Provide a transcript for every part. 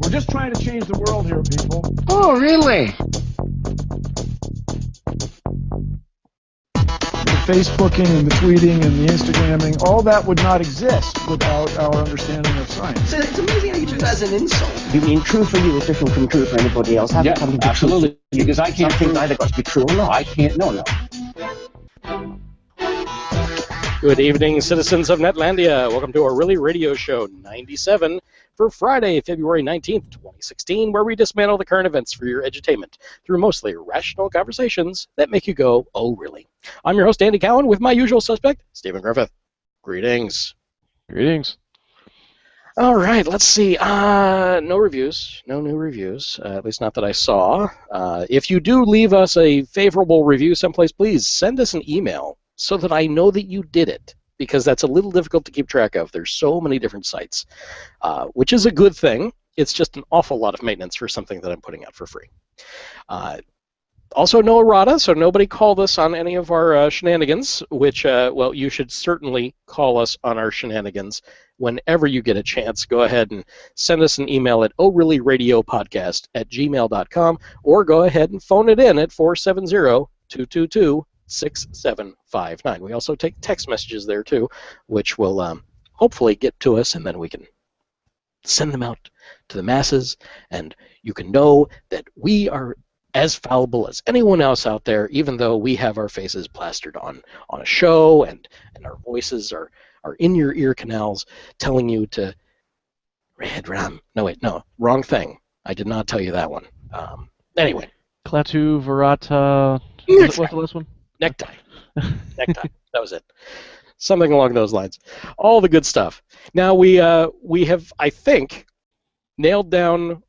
I'm just trying to change the world here, people. Oh, really? The Facebooking and the tweeting and the Instagramming, all that would not exist without our understanding of science. So it's amazing how you treat that as an insult. You mean true for you is different from true for anybody else? Yeah, absolutely. Because I can't think either got to be true or not. I can't. No. Good evening, citizens of Netlandia. Welcome to ORly Radio Show 97 for Friday, February 19th, 2016, where we dismantle the current events for your edutainment through mostly rational conversations that make you go, oh, really? I'm your host, Andy Cowen, with my usual suspect, Stephen Griffith. Greetings. Greetings. All right, let's see. No reviews. No new reviews, at least not that I saw. If you do leave us a favorable review someplace, please send us an email so that I know that you did it, because that's a little difficult to keep track of. There's so many different sites, which is a good thing. It's just an awful lot of maintenance for something that I'm putting out for free. Also, no Errata, so nobody called us on any of our shenanigans, which, well, you should certainly call us on our shenanigans whenever you get a chance. Go ahead and send us an email at orlyradiopodcast@gmail.com, or go ahead and phone it in at 470-222-6759. We also take text messages there, too, which will hopefully get to us, and then we can send them out to the masses, and you can know that we are as fallible as anyone else out there, even though we have our faces plastered on a show, and our voices are in your ear canals telling you to Red Ram. No, wait, no, wrong thing. I did not tell you that one. Anyway. Klaatu, Verata, what's the last one? Necktie. Necktie. That was it. Something along those lines. All the good stuff. Now we have, I think, nailed down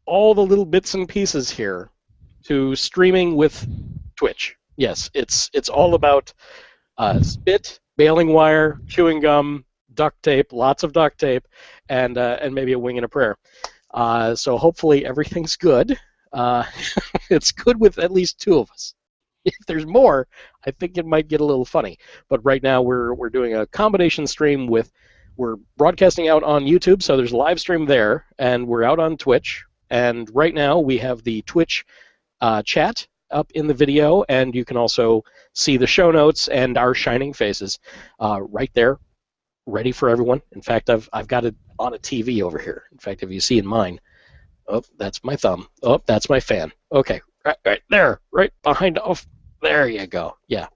all the little bits and pieces here to streaming with Twitch. Yes, it's all about spit, baling wire, chewing gum, duct tape, lots of duct tape, and maybe a wing and a prayer. So hopefully everything's good. It's good with at least two of us. If there's more, I think it might get a little funny. But right now we're doing a combination stream we're broadcasting out on YouTube, so there's a live stream there, and we're out on Twitch. And right now we have the Twitch chat up in the video, and you can also see the show notes and our shining faces right there, ready for everyone. In fact, I've got it on a TV over here. In fact, if you see in mine, oh, that's my thumb. Oh, that's my fan. Okay, right there, right behind. Oh, there you go. Yeah,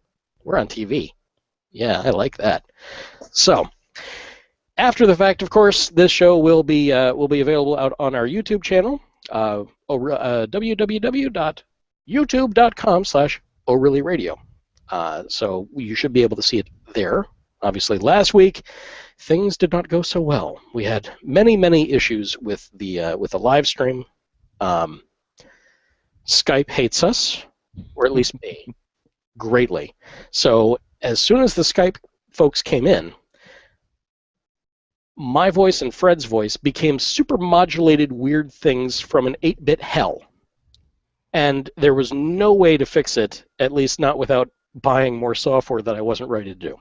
we're on TV. Yeah, I like that. So, after the fact, of course, this show will be available out on our YouTube channel. www.youtube.com/ORlyRadio. So you should be able to see it there. Obviously, last week things did not go so well. We had many issues with the live stream. Skype hates us, or at least me, greatly. So as soon as the Skype folks came in, my voice and Fred's voice became super modulated weird things from an 8-bit hell. And there was no way to fix it, at least not without buying more software that I wasn't ready to do.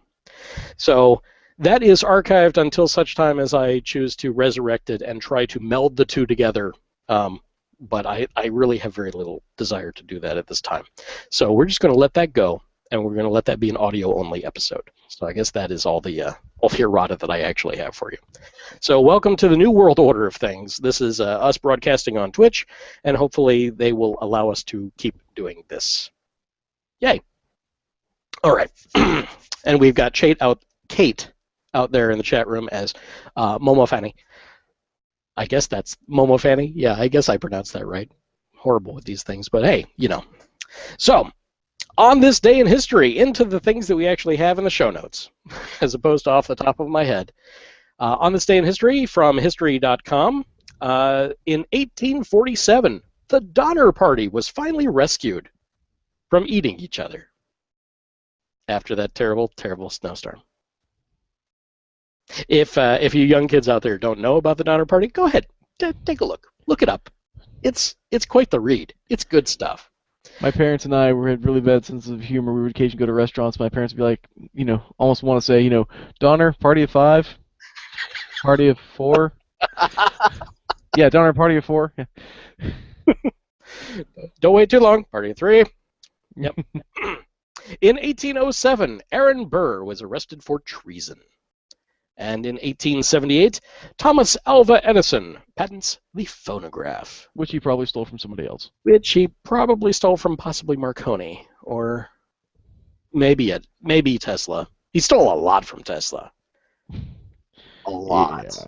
So that is archived until such time as I choose to resurrect it and try to meld the two together. But I really have very little desire to do that at this time. So we're just going to let that go, and we're going to let that be an audio-only episode. So I guess that is all the errata that I actually have for you. So welcome to the new world order of things. This is us broadcasting on Twitch, and hopefully they will allow us to keep doing this. Yay. All right. And we've got Kate out there in the chat room as Momo Fanny. I guess that's Momo Fanny. Yeah, I guess I pronounced that right. Horrible with these things, but hey, you know. So, on this day in history, into the things that we actually have in the show notes, as opposed to off the top of my head. On this day in history, from history.com, in 1847, the Donner Party was finally rescued from eating each other after that terrible, terrible snowstorm. If you young kids out there don't know about the Donner Party, go ahead, take a look. Look it up. It's quite the read. It's good stuff. My parents and I had really bad sense of humor. We would occasionally go to restaurants. My parents would be like, almost want to say, Donner, party of 5, party of 4. Yeah, down our party of 4. Don't wait too long. Party of 3. Yep. In 1807, Aaron Burr was arrested for treason. And in 1878, Thomas Alva Edison patents the phonograph. Which he probably stole from somebody else. Which he probably stole from possibly Marconi, or maybe Tesla. He stole a lot from Tesla. A lot. Yeah.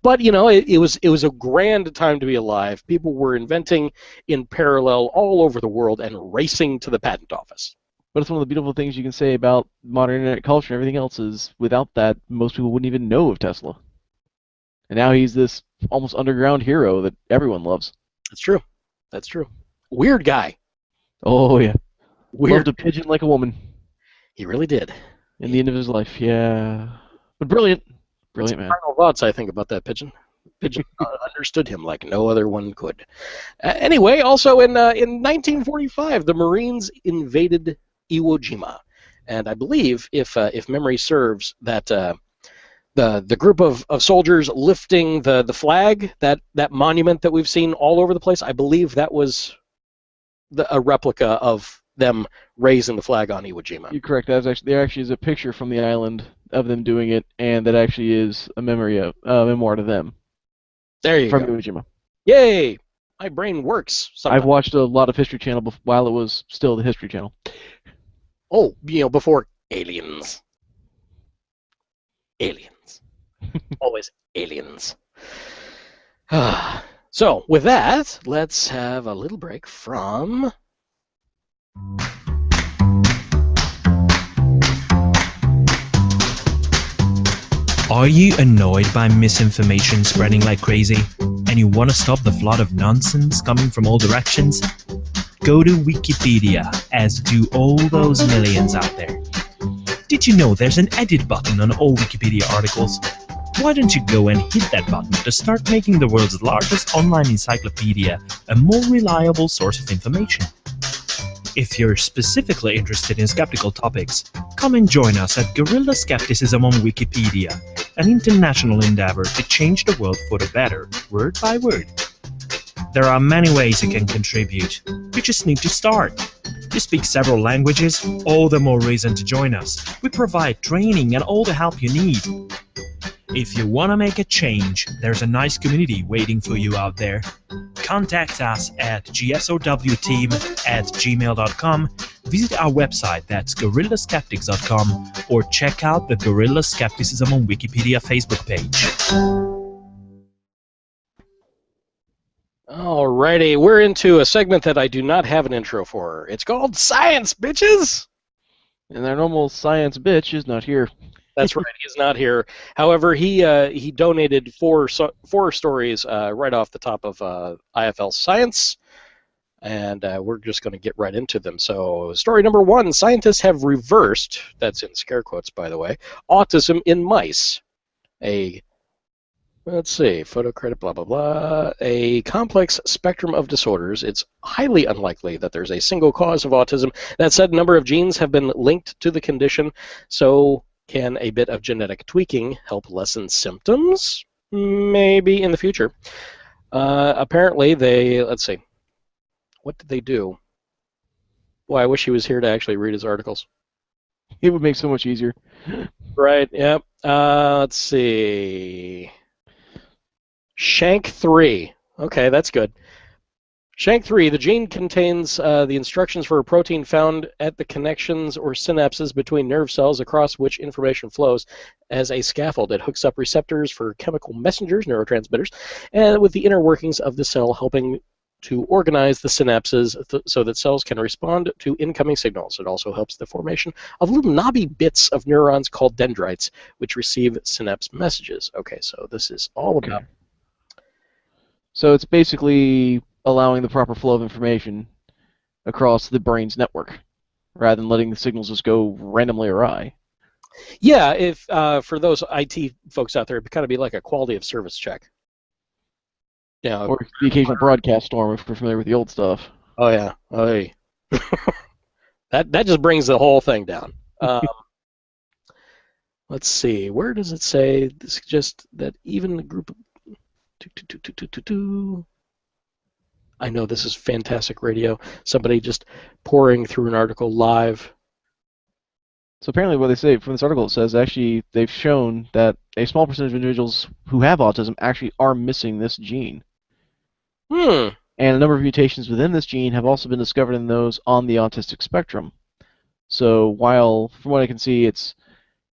But, you know, it was a grand time to be alive. People were inventing in parallel all over the world and racing to the patent office. But it's one of the beautiful things you can say about modern internet culture and everything else is without that, most people wouldn't even know of Tesla. And now he's this almost underground hero that everyone loves. That's true. That's true. Weird guy. Oh, yeah. Weird. Loved a pigeon like a woman. He really did. In the end of his life, yeah. But brilliant. Brilliant, man. Final thoughts, I think, about that pigeon. Pigeon understood him like no other one could. Anyway, also in 1945, the Marines invaded Iwo Jima. And I believe, if memory serves, that the group of soldiers lifting the flag, that monument that we've seen all over the place, I believe that was a replica of them raising the flag on Iwo Jima. You're correct. There actually is a picture from the island of them doing it, and that actually is a memoir to them. There you go. From Iwo Jima. Yay! My brain works. Sometimes. I've watched a lot of History Channel while it was still the History Channel. Oh, you know, before aliens. Aliens. Always aliens. So, with that, let's have a little break from... Are you annoyed by misinformation spreading like crazy, and you want to stop the flood of nonsense coming from all directions? Go to Wikipedia, as do all those millions out there. Did you know there's an edit button on all Wikipedia articles? Why don't you go and hit that button to start making the world's largest online encyclopedia a more reliable source of information? If you're specifically interested in skeptical topics, come and join us at Guerrilla Skepticism on Wikipedia, an international endeavor to change the world for the better, word by word. There are many ways you can contribute. You just need to start. You speak several languages, all the more reason to join us. We provide training and all the help you need. If you want to make a change, there's a nice community waiting for you out there. Contact us at gsowteam@gmail.com, visit our website, that's guerrillaskeptics.com, or check out the Guerrilla Skepticism on Wikipedia Facebook page. Alrighty, we're into a segment that I do not have an intro for. It's called Science, Bitches! And our normal science bitch is not here. That's right, he's not here. However, he donated four stories right off the top of IFL Science, and we're just going to get right into them. So, story number 1, scientists have reversed, that's in scare quotes, by the way, autism in mice. Let's see, photocredit, blah, blah, blah. A complex spectrum of disorders. It's highly unlikely that there's a single cause of autism. That said, a number of genes have been linked to the condition, so can a bit of genetic tweaking help lessen symptoms? Maybe in the future. Apparently, let's see. What did they do? Boy, I wish he was here to actually read his articles. It would make so much easier. Right, yep. Let's see. Shank3. Okay, that's good. Shank3, the gene contains the instructions for a protein found at the connections or synapses between nerve cells across which information flows. As a scaffold, it hooks up receptors for chemical messengers, neurotransmitters, and with the inner workings of the cell helping to organize the synapses so that cells can respond to incoming signals. It also helps the formation of little knobby bits of neurons called dendrites, which receive synapse messages. Okay, so this is all about... So it's basically allowing the proper flow of information across the brain's network, rather than letting the signals just go randomly awry. Yeah, if for those IT folks out there, it'd kind of be like a quality of service check. Yeah. Or the occasional broadcast storm, if we're familiar with the old stuff. Oh yeah. Oh, yeah. That just brings the whole thing down. Let's see. Where does it say? This just that even the group of... I know this is fantastic radio. Somebody just pouring through an article live. So apparently what they say from this article, it says actually they've shown that a small percentage of individuals who have autism actually are missing this gene. Hmm. And a number of mutations within this gene have also been discovered in those on the autistic spectrum. So while, from what I can see, it's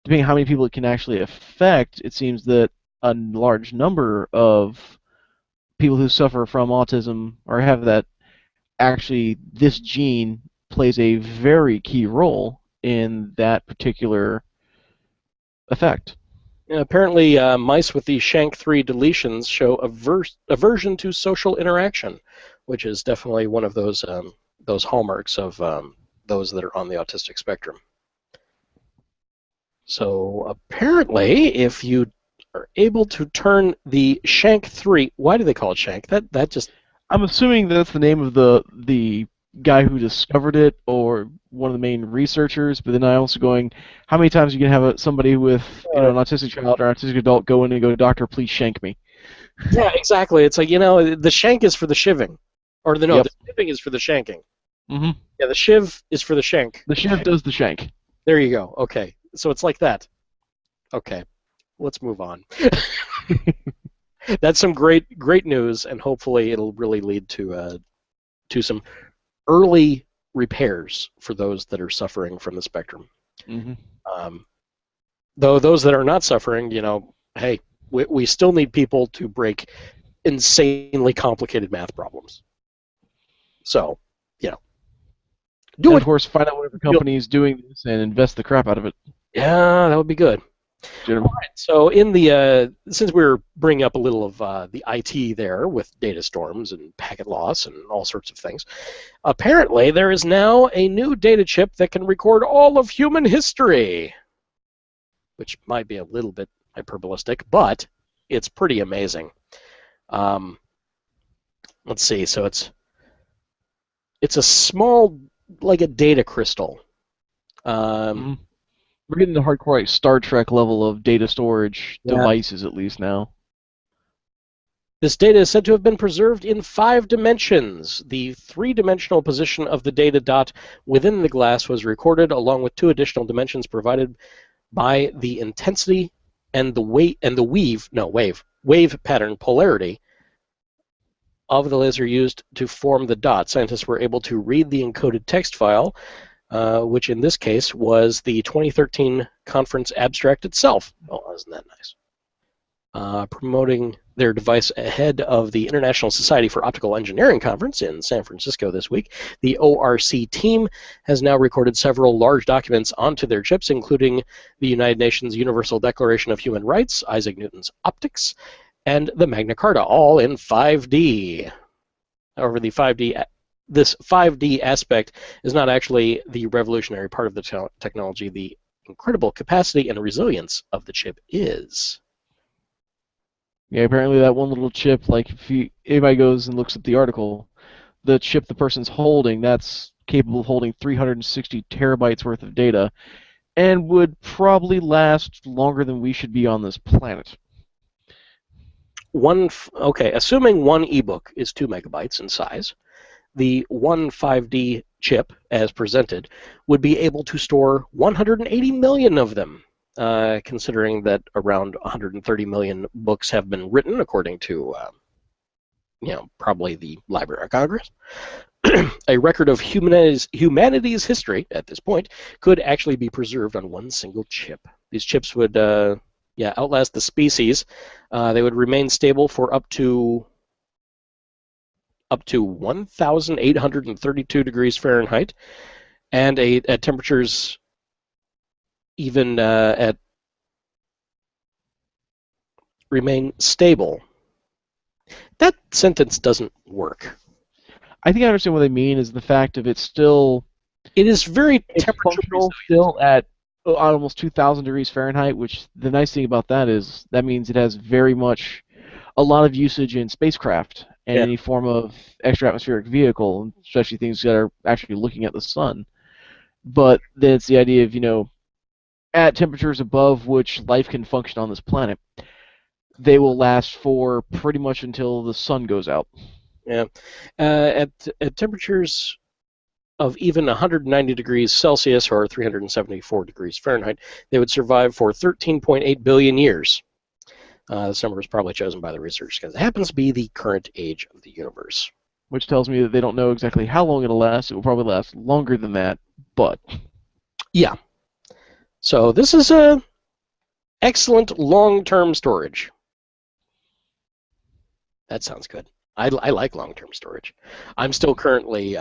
depending on how many people it can actually affect, it seems that a large number of people who suffer from autism or have that, actually this gene plays a very key role in that particular effect. Apparently, mice with the SHANK3 deletions show aversion to social interaction, which is definitely one of those hallmarks of those that are on the autistic spectrum. So apparently, if you are able to turn the SHANK3, why do they call it Shank? That just, I'm assuming that's the name of the guy who discovered it or one of the main researchers, but then I'm also going, how many times you can have somebody with an autistic child or an autistic adult go in and go, doctor, please shank me. Yeah, exactly. It's like, the shank is for the shivving. Or the shivving is for the shanking. Mm-hmm. Yeah, the shiv is for the shank. The shiv does the shank. There you go. Okay. So it's like that. Okay. Let's move on. That's some great news, and hopefully it'll really lead to some early repairs for those that are suffering from the spectrum. Mm-hmm. Though those that are not suffering, hey, we still need people to break insanely complicated math problems. So, do and it. Of course, find out whatever company is doing this and invest the crap out of it. Yeah, that would be good. All right, so in the since we're bringing up a little of the IT there with data storms and packet loss and all sorts of things, apparently there is now a new data chip that can record all of human history, which might be a little bit hyperbolistic, but it's pretty amazing. Let's see. So it's a small, like a data crystal. Mm-hmm. We're getting the hardcore Star Trek level of data storage devices, at least now. This data is said to have been preserved in 5 dimensions. The 3-dimensional position of the data dot within the glass was recorded, along with 2 additional dimensions provided by the intensity and the wave pattern polarity of the laser used to form the dot. Scientists were able to read the encoded text file, which in this case was the 2013 conference abstract itself. Oh, isn't that nice? Promoting their device ahead of the International Society for Optical Engineering Conference in San Francisco this week, the ORC team has now recorded several large documents onto their chips, including the United Nations Universal Declaration of Human Rights, Isaac Newton's optics, and the Magna Carta, all in 5D. However, this 5D aspect is not actually the revolutionary part of the technology. The incredible capacity and resilience of the chip is. Yeah, apparently that one little chip, like if anybody goes and looks at the article, the chip the person's holding, that's capable of holding 360 terabytes worth of data, and would probably last longer than we should be on this planet. Assuming one ebook is 2 megabytes in size, the one 5D chip, as presented, would be able to store 180 million of them, considering that around 130 million books have been written, according to, probably the Library of Congress. A record of humanity's history, at this point, could actually be preserved on one single chip. These chips would, outlast the species. They would remain stable for up to 1,832 degrees Fahrenheit, and at temperatures even remain stable. That sentence doesn't work. I think I understand what they mean is the fact of it is very temperature still at almost 2,000 degrees Fahrenheit, which the nice thing about that is that means it has very much a lot of usage in spacecraft and any form of extra-atmospheric vehicle, especially things that are actually looking at the sun. But then it's the idea of, at temperatures above which life can function on this planet. they will last for pretty much until the sun goes out. Yeah. At temperatures of even 190 degrees Celsius or 374 degrees Fahrenheit, they would survive for 13.8 billion years. This number was probably chosen by the researchers because it happens to be the current age of the universe. Which tells me that they don't know exactly how long it'll last. It will probably last longer than that, but... Yeah. So this is a excellent long-term storage. That sounds good. I like long-term storage. I'm still currently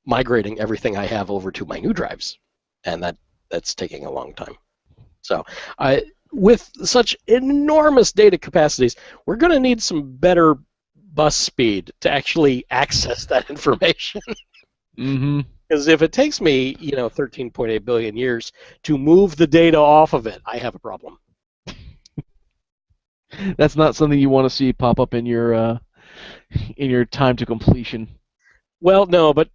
migrating everything I have over to my new drives, and that's taking a long time. So with such enormous data capacities, we're going to need some better bus speed to actually access that information. Mm-hmm. Because if it takes me, 13.8 billion years to move the data off of it, I have a problem. That's not something you want to see pop up in your time to completion. Well, no, but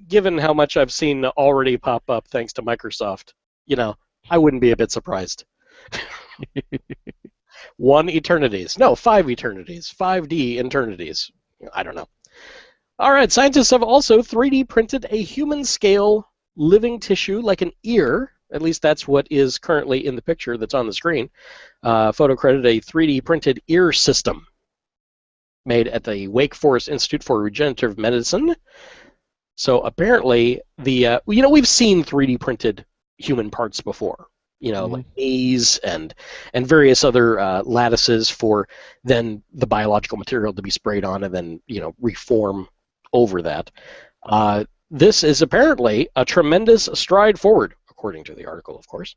given how much I've seen already pop up thanks to Microsoft, I wouldn't be a bit surprised. 1 eternities. No, 5 eternities. 5D eternities. I don't know. All right, scientists have also 3D printed a human-scale living tissue like an ear. At least that's what is currently in the picture that's on the screen. Photo credited a 3D printed ear system made at the Wake Forest Institute for Regenerative Medicine. So apparently, we've seen 3D printed human parts before. Like knees and various other lattices for then the biological material to be sprayed on and then reform over that. This is apparently a tremendous stride forward, according to the article, of course.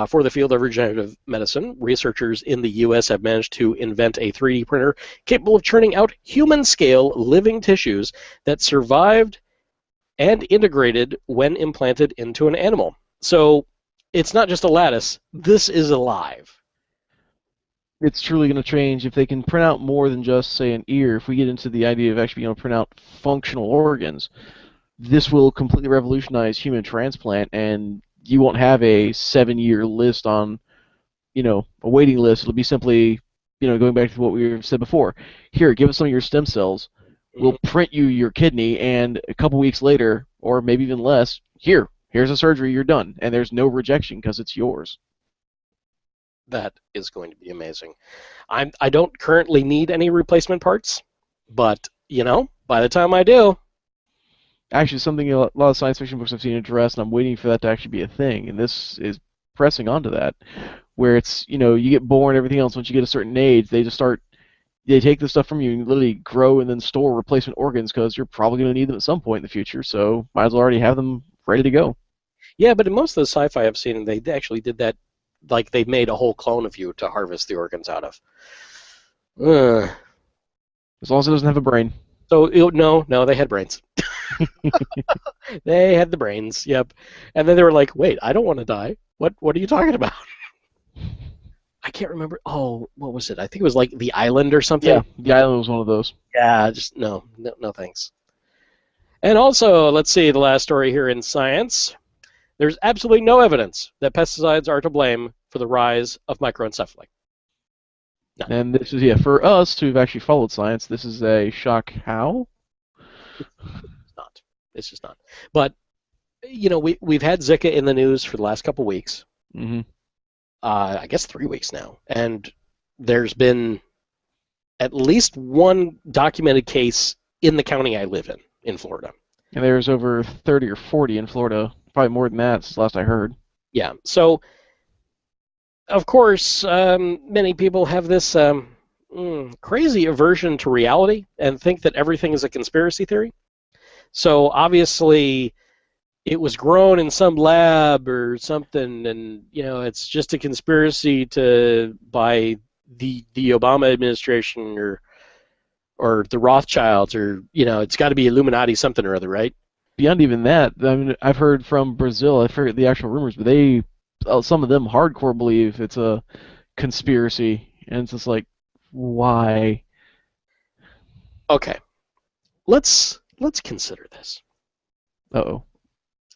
For the field of regenerative medicine, researchers in the U.S. have managed to invent a 3D printer capable of churning out human-scale living tissues that survived and integrated when implanted into an animal. So it's not just a lattice. This is alive. It's truly going to change if they can print out more than just, say, an ear. If we get into the idea of actually being able to print out functional organs, this will completely revolutionize human transplant, and you won't have a 7-year list on, a waiting list. It'll be simply, going back to what we said before. Here, give us some of your stem cells. We'll print you your kidney, and a couple weeks later, or maybe even less, here's a surgery, you're done. And there's no rejection because it's yours. That is going to be amazing. I don't currently need any replacement parts, but, by the time I do... Actually, something a lot of science fiction books I've seen addressed, and I'm waiting for that to actually be a thing, and this is pressing onto that, where it's, you get born, everything else, once you get a certain age, they take the stuff from you and literally grow and then store replacement organs because you're probably going to need them at some point in the future, so might as well already have them ready to go. Yeah, but in most of the sci-fi I've seen, they actually did that, like they made a whole clone of you to harvest the organs out of. As long as it doesn't have a brain. So, no, they had brains. They had the brains, yep. And then they were like, wait, I don't want to die. What are you talking about? I can't remember. Oh, what was it? I think it was like The Island or something. Yeah, The Island was one of those. Yeah, just no thanks. And also, let's see the last story here in science. There's absolutely no evidence that pesticides are to blame for the rise of microencephaly. No. And this is, for us who've actually followed science, this is a shock. How? It's just not. But, we've had Zika in the news for the last couple weeks. Mm-hmm. I guess 3 weeks now. And there's been at least one documented case in the county I live in Florida. And there's over 30 or 40 in Florida. Probably more than that, since last I heard. Yeah. So, of course, many people have this crazy aversion to reality and think that everything is a conspiracy theory. So, obviously, it was grown in some lab or something, and, it's just a conspiracy by the Obama administration or the Rothschilds, or, it's got to be Illuminati something or other, right? Beyond even that, I mean, I've heard from Brazil, I forget the actual rumors, but some of them hardcore believe it's a conspiracy, and it's just like, why? Okay, let's consider this. Uh-oh.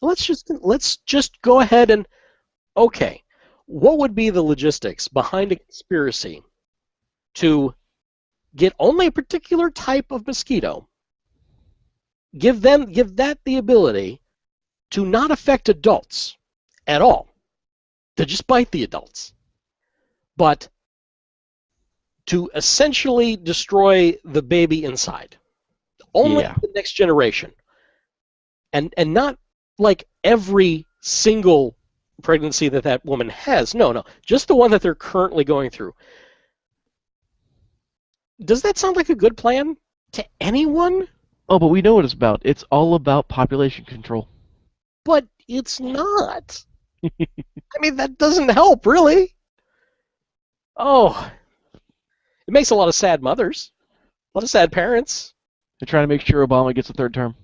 Let's just go ahead and, okay, what would be the logistics behind a conspiracy to get only a particular type of mosquito, give that the ability to not affect adults at all, to just bite the adults, but to essentially destroy the baby inside, only the next generation, and not like every single pregnancy that woman has. No, just the one that they're currently going through. Does that sound like a good plan to anyone? Oh, but we know what it's about. It's all about population control. But it's not. I mean, that doesn't help, really. Oh, it makes a lot of sad mothers, a lot of sad parents. They're trying to make sure Obama gets a third term.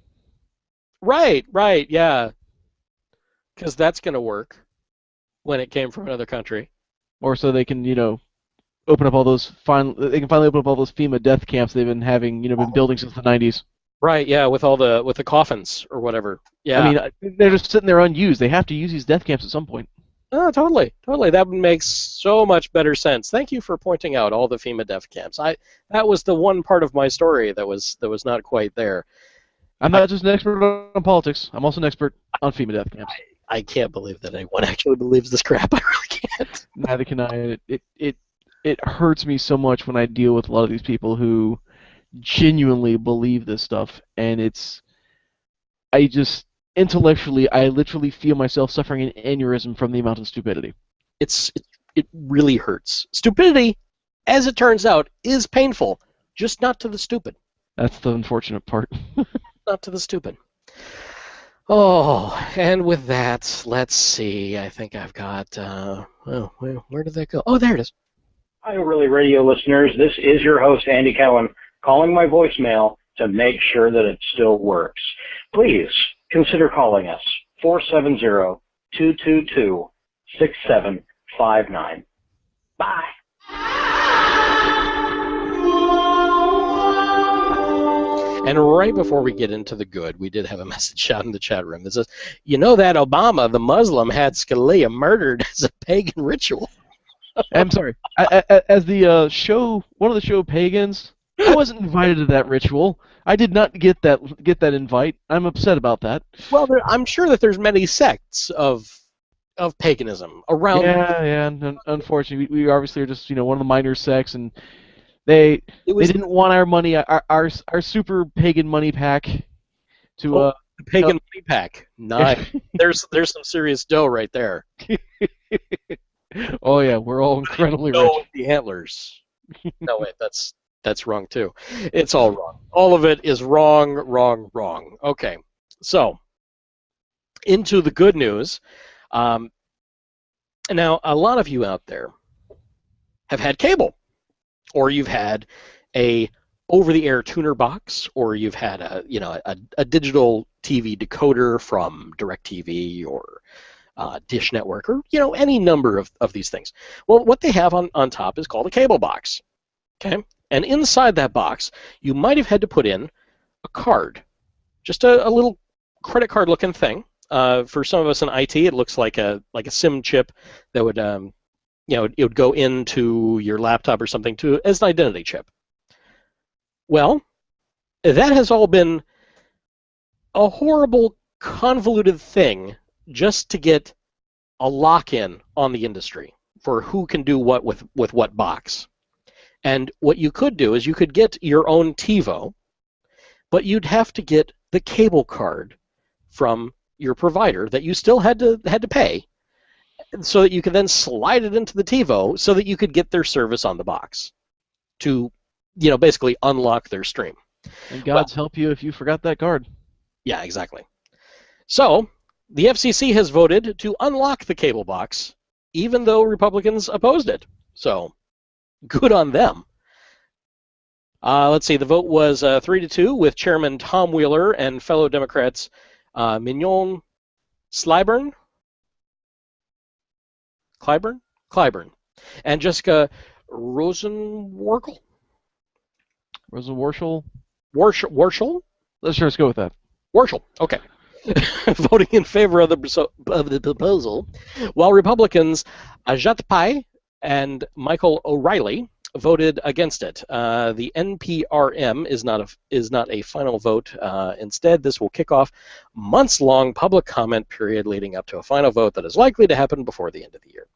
Right, yeah. Because that's going to work when it came from another country. Or so they can, open up all those they can finally open up all those FEMA death camps they've been having, been building since the 90s. Right, yeah, with the coffins or whatever. Yeah. I mean, they're just sitting there unused. They have to use these death camps at some point. Oh, totally. That makes so much better sense. Thank you for pointing out all the FEMA death camps. That was the one part of my story that was not quite there. I'm not just an expert on politics. I'm also an expert on FEMA death camps. I can't believe that anyone actually believes this crap. I really can't. Neither can I. It hurts me so much when I deal with a lot of these people who genuinely believe this stuff, and intellectually, I literally feel myself suffering an aneurysm from the amount of stupidity. It really hurts. Stupidity, as it turns out, is painful, just not to the stupid. That's the unfortunate part. Not to the stupid. Oh, and with that, let's see. I think I've got. Where did that go? Oh, there it is. Hi, ORly Radio listeners. This is your host, Andy Cowen, calling my voicemail to make sure that it still works. Please consider calling us, 470-222-6759. Bye. And right before we get into the good, we did have a message out in the chat room that says, that Obama, the Muslim, had Scalia murdered as a pagan ritual. I'm sorry. As the one of the show pagans, I wasn't invited to that ritual. I did not get that invite. I'm upset about that. Well, I'm sure that there's many sects of paganism around. Yeah. Unfortunately, we obviously are just one of the minor sects, and they didn't want our money, our super pagan money pack to the pagan money pack. Nice. There's some serious dough right there. Oh yeah, we're all incredibly rich. With the antlers. No wait, that's wrong too. It's all wrong. All of it is wrong. Okay, so into the good news. Now a lot of you out there have had cable, or you've had a over-the-air tuner box, or you've had a digital TV decoder from DirecTV or Dish Network, or any number of these things. Well, what they have on top is called a cable box. Okay, and inside that box, you might have had to put in a card, just a little credit card looking thing. For some of us in IT, it looks like a SIM chip that would it would go into your laptop or something as an identity chip. Well, that has all been a horrible, convoluted thing just to get a lock-in on the industry for who can do what with what box. And what you could do is you could get your own TiVo, but you'd have to get the cable card from your provider that you still had to pay, so that you could then slide it into the TiVo so that you could get their service on the box to, basically unlock their stream. And God's help you if you forgot that card. Yeah, exactly. So the FCC has voted to unlock the cable box, even though Republicans opposed it. So good on them. Let's see, the vote was 3-2 with Chairman Tom Wheeler and fellow Democrats Mignon Clyburn, and Jessica Rosenworcel. Warshel? Let's just go with that. Warshel, okay. Voting in favor of the proposal, while Republicans Ajat Pai and Michael O'Reilly voted against it. The NPRM is not a final vote. Instead, this will kick off months-long public comment period leading up to a final vote that is likely to happen before the end of the year.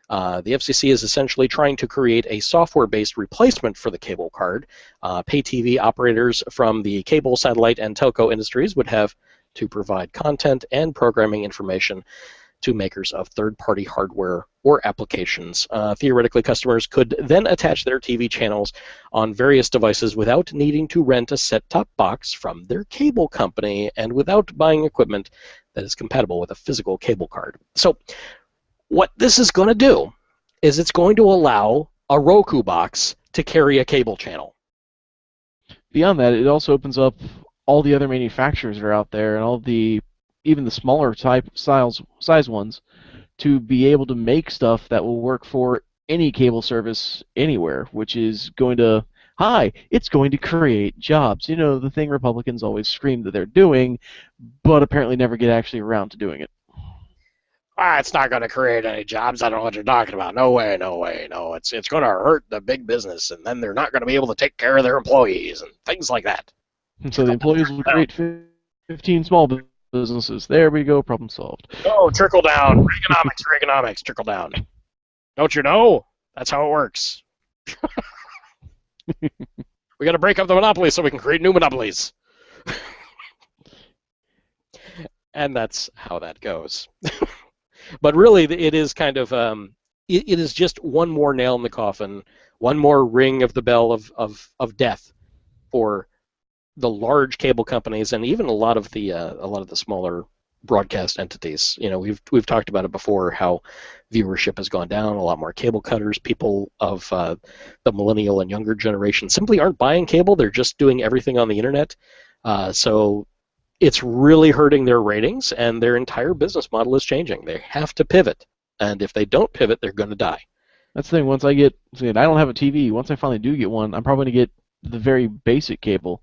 The FCC is essentially trying to create a software-based replacement for the cable card. Pay TV operators from the cable, satellite, and telco industries would have to provide content and programming information to makers of third-party hardware or applications. Theoretically, customers could then attach their TV channels on various devices without needing to rent a set-top box from their cable company and without buying equipment that is compatible with a physical cable card. So what this is going to do is it's going to allow a Roku box to carry a cable channel. Beyond that, it also opens up all the other manufacturers that are out there and all the even the smaller type size ones to be able to make stuff that will work for any cable service anywhere, which is going to, it's going to create jobs. You know, the thing Republicans always scream that they're doing, but apparently never get actually around to doing it. It's not going to create any jobs. I don't know what you're talking about. No way, no way, no. It's going to hurt the big business, and then they're not going to be able to take care of their employees and things like that. And so the employees will create 15 small businesses. There we go, problem solved. Oh, trickle down. Reaganomics, trickle down. Don't you know? That's how it works. We got to break up the monopolies so we can create new monopolies. And that's how that goes. But really, it is kind of, it is just one more nail in the coffin, one more ring of the bell of death for the large cable companies and even a lot of the smaller broadcast entities. You know, we've talked about it before, how viewership has gone down. A lot more cable cutters, people of the millennial and younger generation simply aren't buying cable. They're just doing everything on the internet. So it's really hurting their ratings, and their entire business model is changing. They have to pivot, and if they don't pivot, they're going to die. That's the thing. Once I don't have a TV. Once I finally do get one, I'm probably going to get the very basic cable,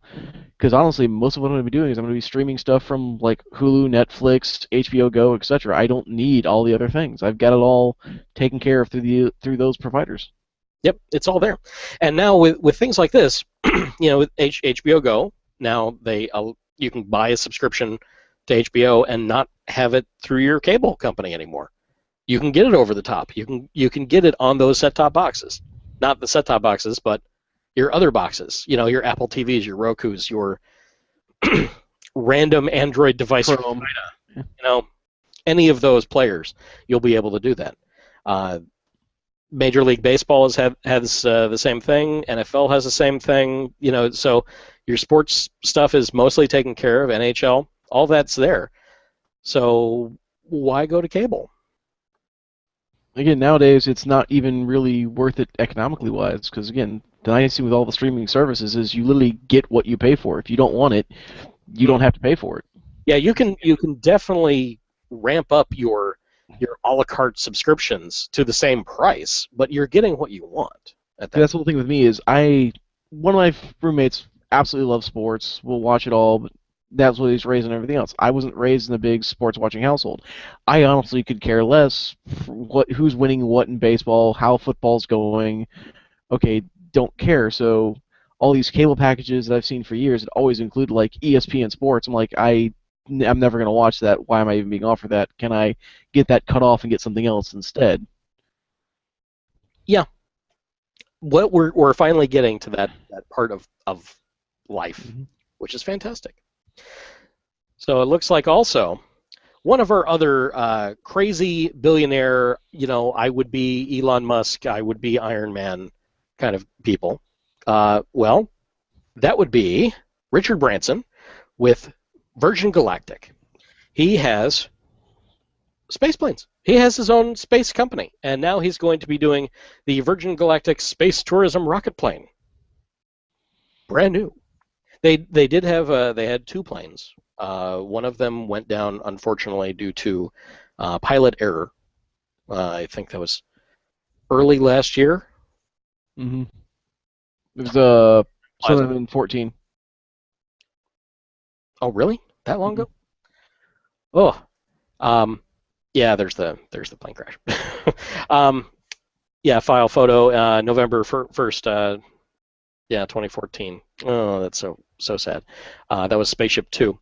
because honestly, most of what I'm going to be doing is I'm going to be streaming stuff from like Hulu, Netflix, HBO Go, etc. I don't need all the other things. I've got it all taken care of through those providers. Yep, it's all there. And now with things like this, you know, with HBO Go, now you can buy a subscription to HBO and not have it through your cable company anymore. You can get it over the top. You can get it on those set-top boxes, not the set-top boxes, but your other boxes, you know, your Apple TVs, your Rokus, your random Android device, Chrome. You know, any of those players, you'll be able to do that. Major League Baseball has the same thing. NFL has the same thing. You know, so your sports stuff is mostly taken care of. NHL, all that's there. So why go to cable? Again, nowadays it's not even really worth it economically wise, because again, the nice thing with all the streaming services is you literally get what you pay for. If you don't want it, you don't have to pay for it. Yeah, you can definitely ramp up your a la carte subscriptions to the same price, but you're getting what you want. That's the whole thing with me is one of my roommates absolutely loves sports. We'll watch it all, but that's what he's raised and everything else. I wasn't raised in a big sports watching household. I honestly could care less who's winning what in baseball, how football's going. Okay, don't care. So all these cable packages that I've seen for years, it always include like ESPN Sports. I'm like, I'm never going to watch that. Why am I even being offered that? Can I get that cut off and get something else instead? Yeah. What we're finally getting to that part of life, which is fantastic. So it looks like also one of our other crazy billionaire, you know, I would be Elon Musk, I would be Iron Man kind of people. Well, that would be Richard Branson with Virgin Galactic. He has space planes. He has his own space company, and now he's going to be doing the Virgin Galactic Space Tourism rocket plane. Brand new. They did have they had two planes. One of them went down, unfortunately, due to pilot error. I think that was early last year. Mm-hmm. It was 2014. Oh, really? That long ago? Oh, yeah. There's the plane crash. Yeah, file photo, November 1st, 2014. Oh, that's so sad. That was Spaceship Two.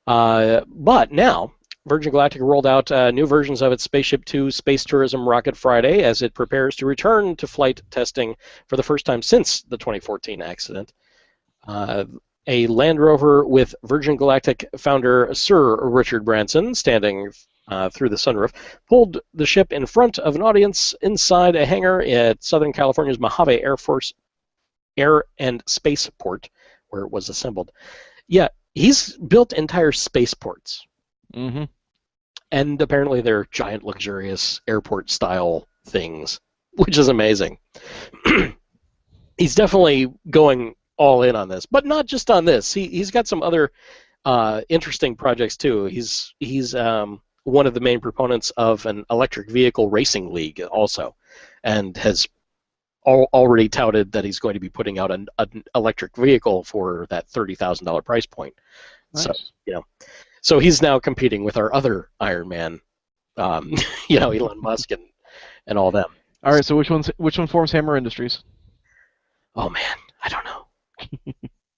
But now, Virgin Galactic rolled out new versions of its Spaceship Two Space Tourism rocket Friday as it prepares to return to flight testing for the first time since the 2014 accident. A Land Rover with Virgin Galactic founder Sir Richard Branson standing through the sunroof pulled the ship in front of an audience inside a hangar at Southern California's Mojave Air and Spaceport, where it was assembled. Yeah, he's built entire spaceports. Mm-hmm. And apparently they're giant, luxurious airport-style things, which is amazing. He's definitely going all in on this, but not just on this. He's got some other interesting projects too. He's one of the main proponents of an electric vehicle racing league also, and has already touted that he's going to be putting out an electric vehicle for that $30,000 price point. Nice. So so he's now competing with our other Iron Man, Elon Musk and all them. All right, so which one forms Hammer Industries? Oh man, I don't know.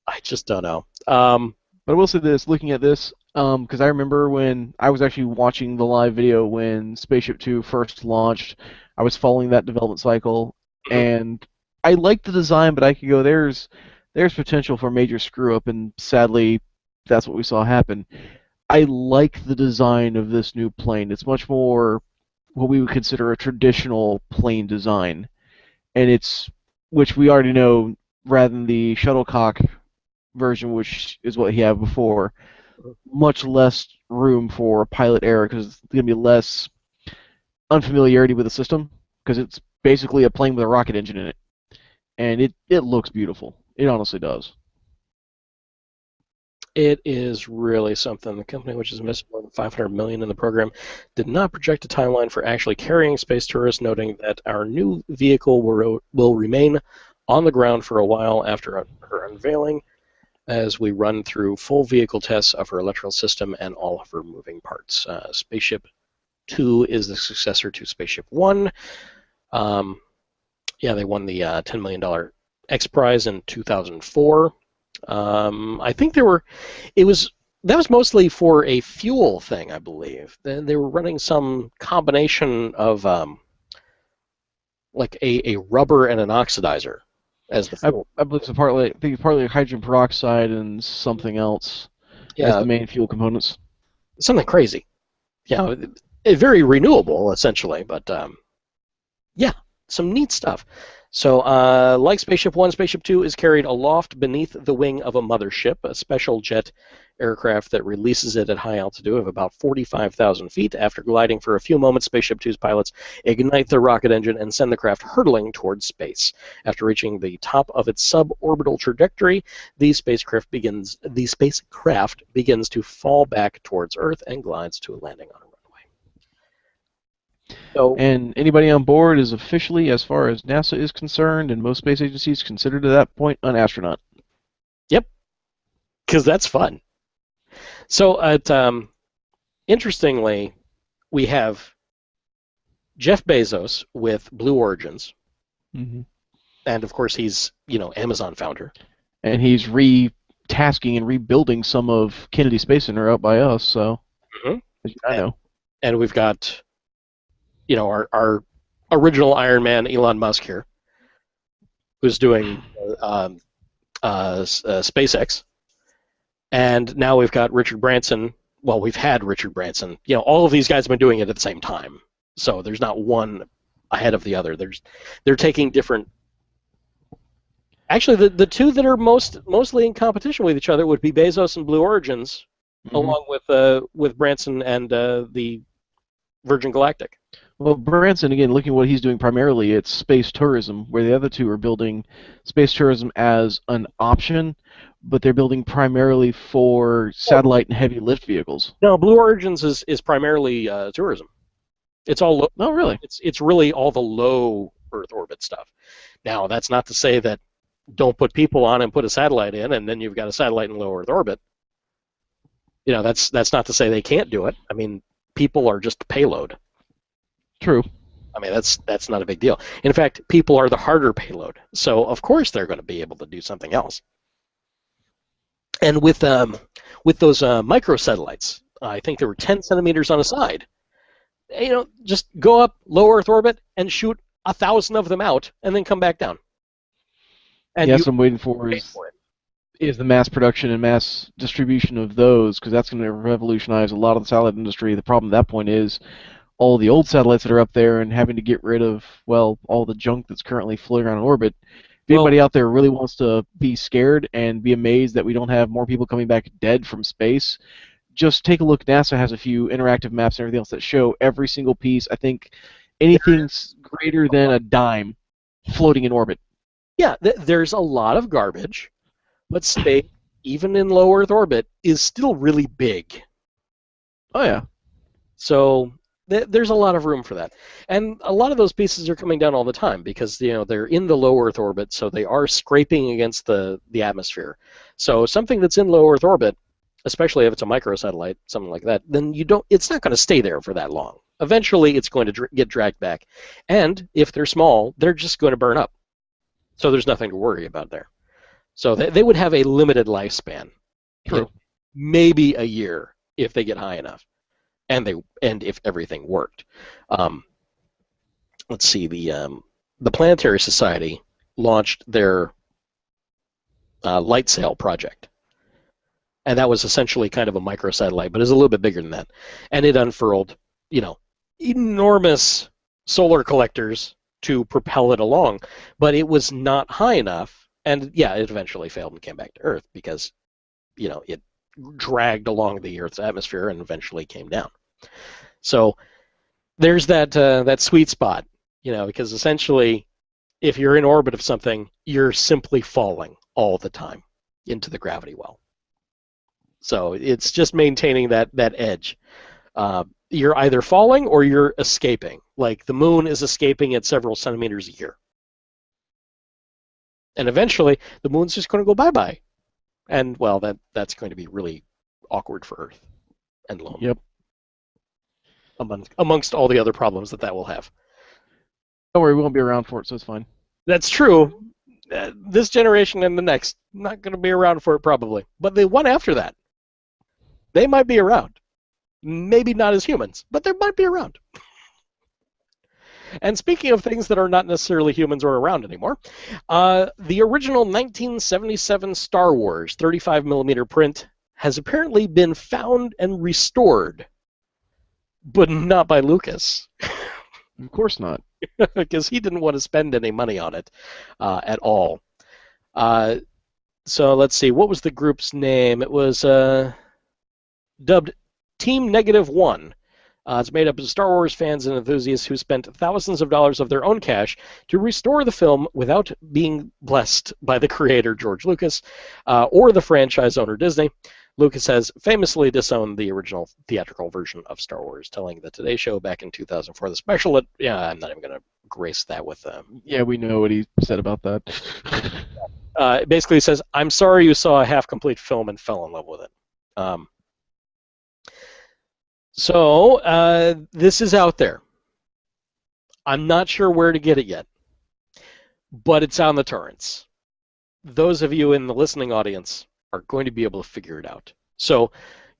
I just don't know. But I will say this, looking at this, because I remember when I was actually watching the live video when Spaceship Two first launched, I was following that development cycle, and I liked the design, but I could go, there's potential for a major screw-up, and sadly, that's what we saw happen. I like the design of this new plane. It's much more what we would consider a traditional plane design, and which we already know, rather than the shuttlecock version, which is what he had before, much less room for pilot error because there's going to be less unfamiliarity with the system because it's basically a plane with a rocket engine in it, and it looks beautiful. It honestly does. It is really something. The company, which has invested more than $500 million in the program, did not project a timeline for actually carrying space tourists, noting that our new vehicle will remain on the ground for a while after her unveiling, as we run through full vehicle tests of her electrical system and all of her moving parts. Spaceship 2 is the successor to Spaceship 1. They won the $10 million X Prize in 2004. I think that was mostly for a fuel thing, I believe. They were running some combination of like a rubber and an oxidizer as the fuel. I believe it's partly hydrogen peroxide and something else as the main fuel components. Something crazy. Yeah, very renewable essentially, but some neat stuff. So, like Spaceship 1, Spaceship 2 is carried aloft beneath the wing of a mothership, a special jet aircraft that releases it at high altitude of about 45,000 feet. After gliding for a few moments, Spaceship 2's pilots ignite the rocket engine and send the craft hurtling towards space. After reaching the top of its suborbital trajectory, the spacecraft begins to fall back towards Earth and glides to a landing on a runway. And anybody on board is officially, as far as NASA is concerned, and most space agencies, considered at that point an astronaut. Yep, because that's fun. So, interestingly, we have Jeff Bezos with Blue Origins, and of course he's Amazon founder, and he's retasking and rebuilding some of Kennedy Space Center out by us. So, as I know, and we've got our original Iron Man, Elon Musk here, who's doing SpaceX. And now we've got Richard Branson. Well, we've had Richard Branson. All of these guys have been doing it at the same time. So there's not one ahead of the other. They're taking different... Actually, the two that are mostly in competition with each other would be Bezos and Blue Origins, along with Branson and the Virgin Galactic. Well, Branson, again, looking at what he's doing primarily, it's space tourism, where the other two are building space tourism as an option, but they're building primarily for satellite and heavy lift vehicles. No, Blue Origins is primarily tourism. It's all no, really. It's really all the low Earth orbit stuff. Now, that's not to say that don't put people on and put a satellite in, and then you've got a satellite in low Earth orbit. That's not to say they can't do it. I mean, people are just payload. True. I mean, that's not a big deal. In fact, people are the harder payload, so of course they're going to be able to do something else. And with those microsatellites, I think there were 10 centimeters on a side. Just go up low Earth orbit and shoot 1,000 of them out, and then come back down. And yes, I'm waiting for is the mass production and mass distribution of those, because that's going to revolutionize a lot of the satellite industry. The problem at that point is all the old satellites that are up there and having to get rid of, well, all the junk that's currently floating around in orbit. If anybody out there really wants to be scared and be amazed that we don't have more people coming back dead from space, just take a look. NASA has a few interactive maps and everything else that show every single piece. I think anything's greater than a dime floating in orbit. Yeah, there's a lot of garbage, but space, even in low Earth orbit, is still really big. Oh, yeah. So there's a lot of room for that. And a lot of those pieces are coming down all the time because they're in the low Earth orbit, so they are scraping against the atmosphere. So something that's in low Earth orbit, especially if it's a microsatellite, something like that, then it's not going to stay there for that long. Eventually, it's going to get dragged back. And if they're small, they're just going to burn up. So there's nothing to worry about there. So they would have a limited lifespan. True. Maybe a year if they get high enough, and if everything worked. Let's see. The Planetary Society launched their light sail project, and that was essentially kind of a microsatellite, but it's a little bit bigger than that. And it unfurled, enormous solar collectors to propel it along, but it was not high enough, and yeah, it eventually failed and came back to Earth because, it dragged along the Earth's atmosphere and eventually came down. So there's that sweet spot, because essentially, if you're in orbit of something, you're simply falling all the time into the gravity well. So it's just maintaining that edge. You're either falling or you're escaping. Like the moon is escaping at several centimeters a year. And eventually, the moon's just going to go bye-bye. And, well, that's going to be really awkward for Earth and lonely. Yep. Amongst all the other problems that will have. Don't worry, we won't be around for it, so it's fine. That's true. This generation and the next, not going to be around for it probably. But the one after that, they might be around. Maybe not as humans, but they might be around. And speaking of things that are not necessarily humans or around anymore, the original 1977 Star Wars 35mm print has apparently been found and restored, but not by Lucas. Of course not. Because he didn't want to spend any money on it at all. So let's see, what was the group's name? It was dubbed Team -1. It's made up of Star Wars fans and enthusiasts who spent thousands of dollars of their own cash to restore the film without being blessed by the creator, George Lucas, or the franchise owner, Disney. Lucas has famously disowned the original theatrical version of Star Wars, telling the Today Show back in 2004, the special... I'm not even going to grace that with... Yeah, we know what he said about that. Basically, he says, I'm sorry you saw a half-complete film and fell in love with it. So, this is out there. I'm not sure where to get it yet, but it's on the torrents. Those of you in the listening audience are going to be able to figure it out. So,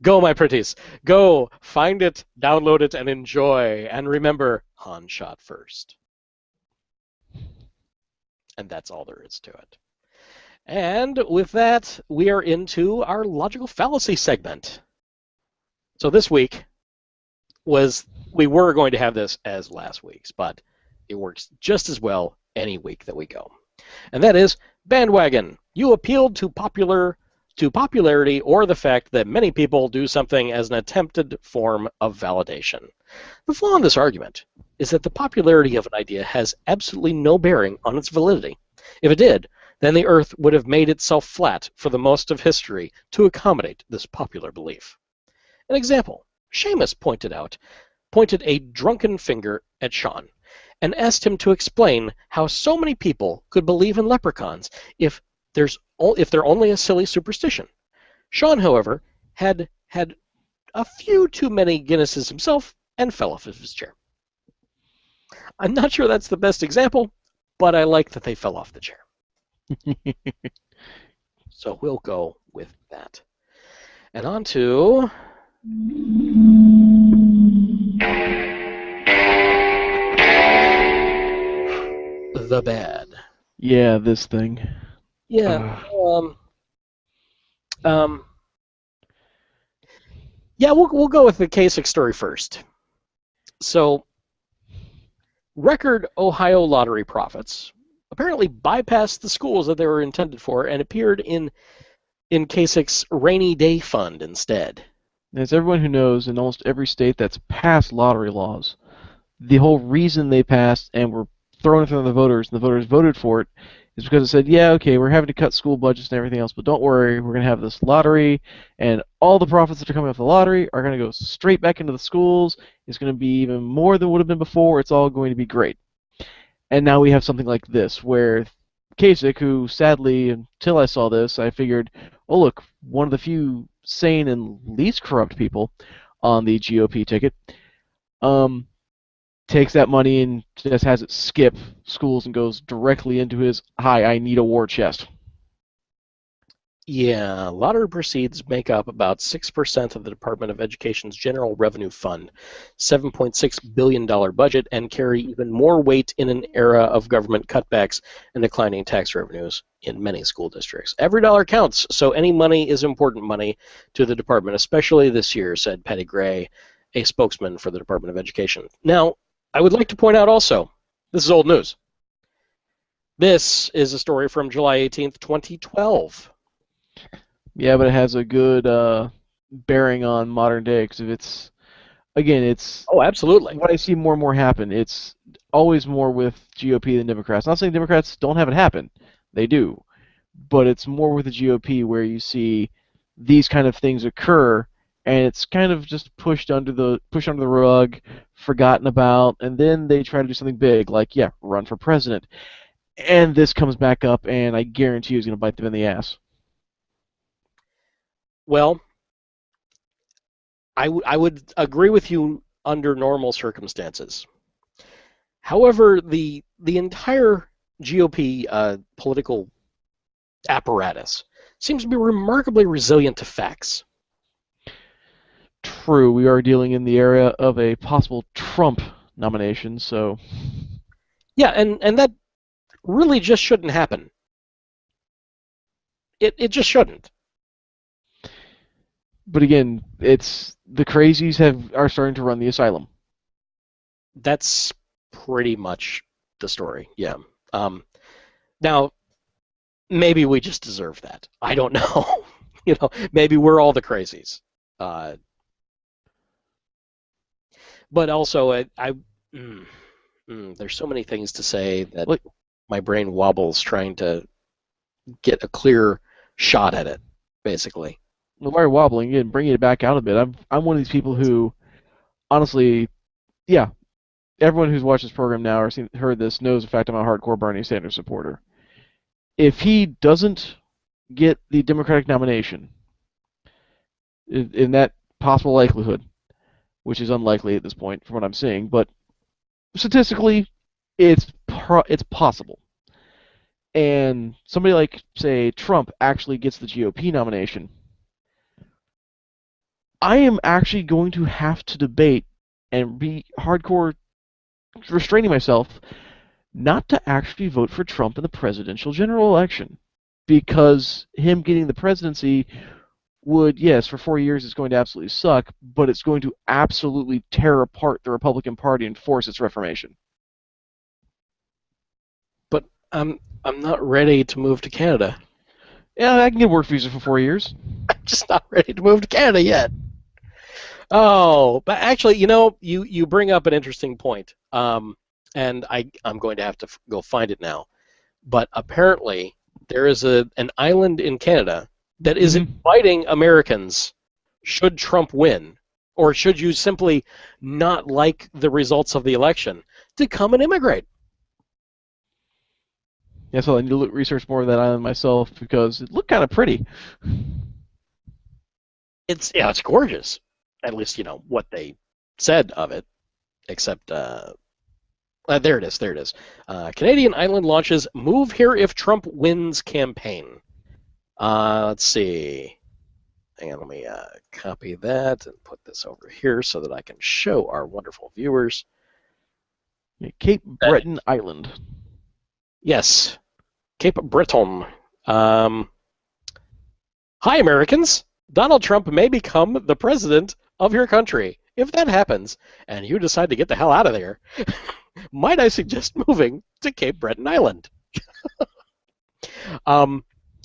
go, my pretties. Go, find it, download it, and enjoy. And remember, Han shot first. And that's all there is to it. And with that, we are into our logical fallacy segment. So this week, we were going to have this as last week's, but it works just as well any week that we go. And that is bandwagon. You appealed to popularity or the fact that many people do something as an attempted form of validation. The flaw in this argument is that the popularity of an idea has absolutely no bearing on its validity. If it did, then the Earth would have made itself flat for the most of history to accommodate this popular belief. An example. Seamus pointed a drunken finger at Sean and asked him to explain how so many people could believe in leprechauns if they're only a silly superstition. Sean, however, had a few too many Guinnesses himself and fell off of his chair. I'm not sure that's the best example, but I like that they fell off the chair. So we'll go with that. And on to the bad. Yeah, this thing. Yeah. Yeah, we'll go with the Kasich story first. So, record Ohio lottery profits apparently bypassed the schools that they were intended for and appeared in Kasich's rainy day fund instead. As everyone who knows, in almost every state that's passed lottery laws, the whole reason they passed and were thrown in front of the voters, and the voters voted for it, is because it said, yeah, okay, we're having to cut school budgets and everything else, but don't worry, we're going to have this lottery, and all the profits that are coming off the lottery are going to go straight back into the schools. It's going to be even more than would have been before. It's all going to be great. And now we have something like this, where Kasich, who sadly, until I saw this, I figured, oh look, one of the few sane and least corrupt people on the GOP ticket, takes that money and just has it skip schools and goes directly into his, hi, I need a war chest. Yeah, lottery proceeds make up about 6% of the Department of Education's general revenue fund, $7.6 billion budget, and carry even more weight in an era of government cutbacks and declining tax revenues in many school districts. Every dollar counts, so any money is important money to the department, especially this year, said Patty Gray, a spokesman for the Department of Education. Now, I would like to point out also, this is old news. This is a story from July 18th, 2012. Yeah, but it has a good bearing on modern day, because if it's, again, it's... Oh, absolutely. What I see more and more happen, it's always more with GOP than Democrats. Not saying Democrats don't have it happen. They do. But it's more with the GOP where you see these kind of things occur, and it's kind of just pushed under the rug, forgotten about, and then they try to do something big, like, yeah, run for president. And this comes back up, and I guarantee you it's going to bite them in the ass. Well, I would agree with you under normal circumstances. However, the entire GOP political apparatus seems to be remarkably resilient to facts. True, we are dealing in the area of a possible Trump nomination, so... Yeah, and that really just shouldn't happen. It just shouldn't. But again, it's the crazies are starting to run the asylum. That's pretty much the story, yeah. Now, maybe we just deserve that. I don't know. Maybe we're all the crazies. But also, there's so many things to say that my brain wobbles trying to get a clear shot at it, basically. Well, while you're wobbling, again, bringing it back out a bit, I'm one of these people who, honestly, yeah, everyone who's watched this program now or heard this knows the fact I'm a hardcore Bernie Sanders supporter. If he doesn't get the Democratic nomination, in that possible likelihood, which is unlikely at this point from what I'm seeing, but statistically, it's possible. And somebody like, say, Trump actually gets the GOP nomination, I am actually going to have to debate and be hardcore restraining myself not to actually vote for Trump in the presidential general election. Because him getting the presidency would, yes, for 4 years it's going to absolutely suck, but it's going to absolutely tear apart the Republican Party and force its reformation. But I'm not ready to move to Canada. Yeah, I can get a work visa for 4 years. I'm just not ready to move to Canada yet. Oh, but actually, you bring up an interesting point, and I'm going to have to go find it now. But apparently, there is an island in Canada that is inviting Americans, should Trump win, or should you simply not like the results of the election, to come and immigrate. Yeah, so I need to research more of that island myself because it looked kind of pretty. It's gorgeous. At least, what they said of it. Except, There it is. There it is. Canadian island launches "Move Here If Trump Wins" campaign. Let's see. Hang on, let me copy that and put this over here so that I can show our wonderful viewers. Cape Breton Island. Yes, Cape Breton. Hi, Americans. Donald Trump may become the president of your country. If that happens, and you decide to get the hell out of there, might I suggest moving to Cape Breton Island?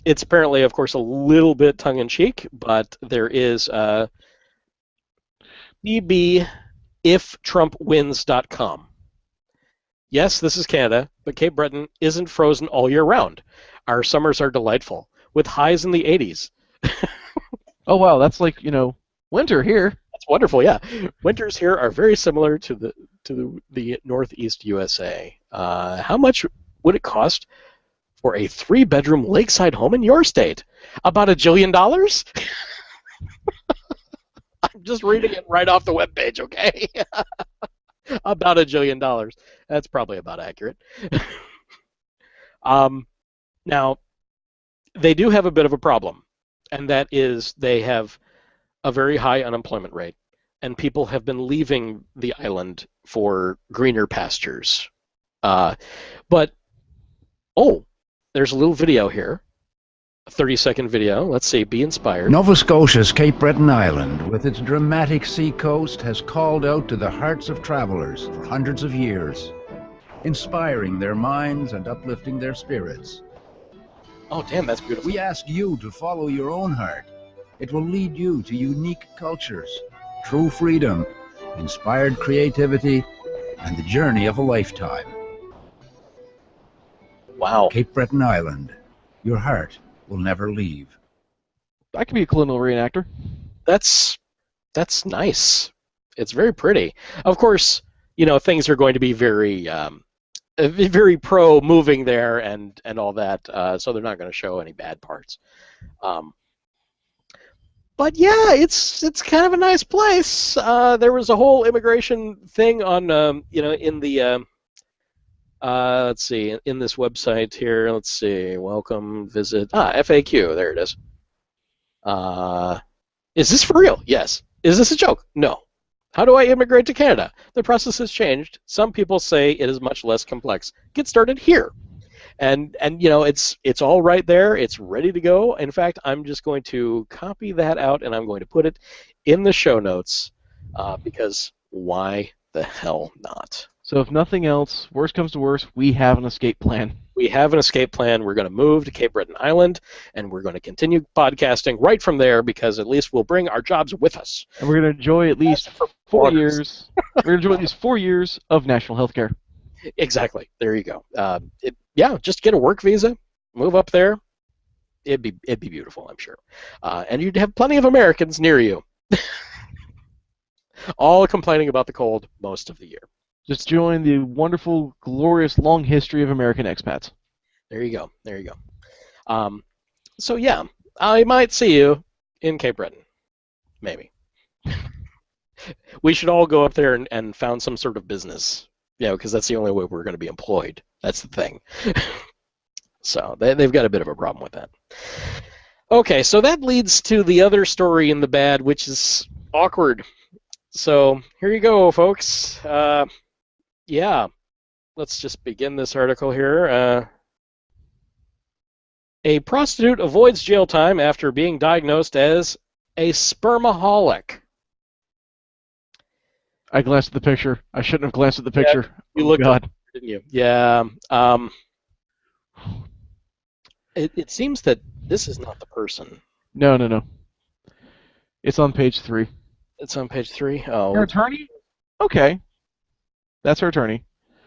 It's apparently, of course, a little bit tongue-in-cheek, but there is bbIfTrumpWins.com. Yes, this is Canada, but Cape Breton isn't frozen all year round. Our summers are delightful, with highs in the 80s. Oh, wow, that's like, winter here. That's wonderful, yeah. Winters here are very similar to the Northeast USA. How much would it cost for a 3-bedroom lakeside home in your state? About $1 jillion? I'm just reading it right off the webpage, okay? About $1 jillion. That's probably about accurate. Now, they do have a bit of a problem, and that is they have a very high unemployment rate, and people have been leaving the island for greener pastures. There's a little video here, a 30-second video. Let's see, be inspired. Nova Scotia's Cape Breton Island, with its dramatic sea coast, has called out to the hearts of travelers for hundreds of years, inspiring their minds and uplifting their spirits. Oh, damn, that's beautiful. We ask you to follow your own heart. It will lead you to unique cultures, true freedom, inspired creativity, and the journey of a lifetime. Wow. Cape Breton Island, your heart will never leave. I could be a colonial reenactor. That's nice. It's very pretty. Of course, things are going to be very pro moving there and all that, so they're not going to show any bad parts. But yeah, it's kind of a nice place. There was a whole immigration thing on in the let's see, in this website here. Let's see, welcome, visit, FAQ. There it is. Is this for real? Yes. Is this a joke? No. How do I immigrate to Canada? The process has changed. Some people say it is much less complex. Get started here. And it's all right there. It's ready to go. In fact, I'm just going to copy that out and I'm going to put it in the show notes because why the hell not? So if nothing else, worst comes to worst, we have an escape plan. We have an escape plan. We're going to move to Cape Breton Island, and we're going to continue podcasting right from there because at least we'll bring our jobs with us. And we're going to enjoy at least 4 years. We're going to enjoy at least 4 years of national health care. Exactly. There you go. Just get a work visa, move up there. It'd be beautiful, I'm sure. And you'd have plenty of Americans near you, all complaining about the cold most of the year. Just join the wonderful, glorious, long history of American expats. There you go. There you go. So yeah, I might see you in Cape Breton. Maybe. We should all go up there and found some sort of business. Because that's the only way we're going to be employed. That's the thing. So they've got a bit of a problem with that. Okay, so that leads to the other story in the bad, which is awkward. So here you go, folks. Let's just begin this article here. A prostitute avoids jail time after being diagnosed as a spermaholic. I glanced at the picture. I shouldn't have glanced at the picture. You looked at it, didn't you? Yeah. It seems that this is not the person. No. It's on page 3. It's on page 3? Oh. Her attorney? Okay. That's her attorney.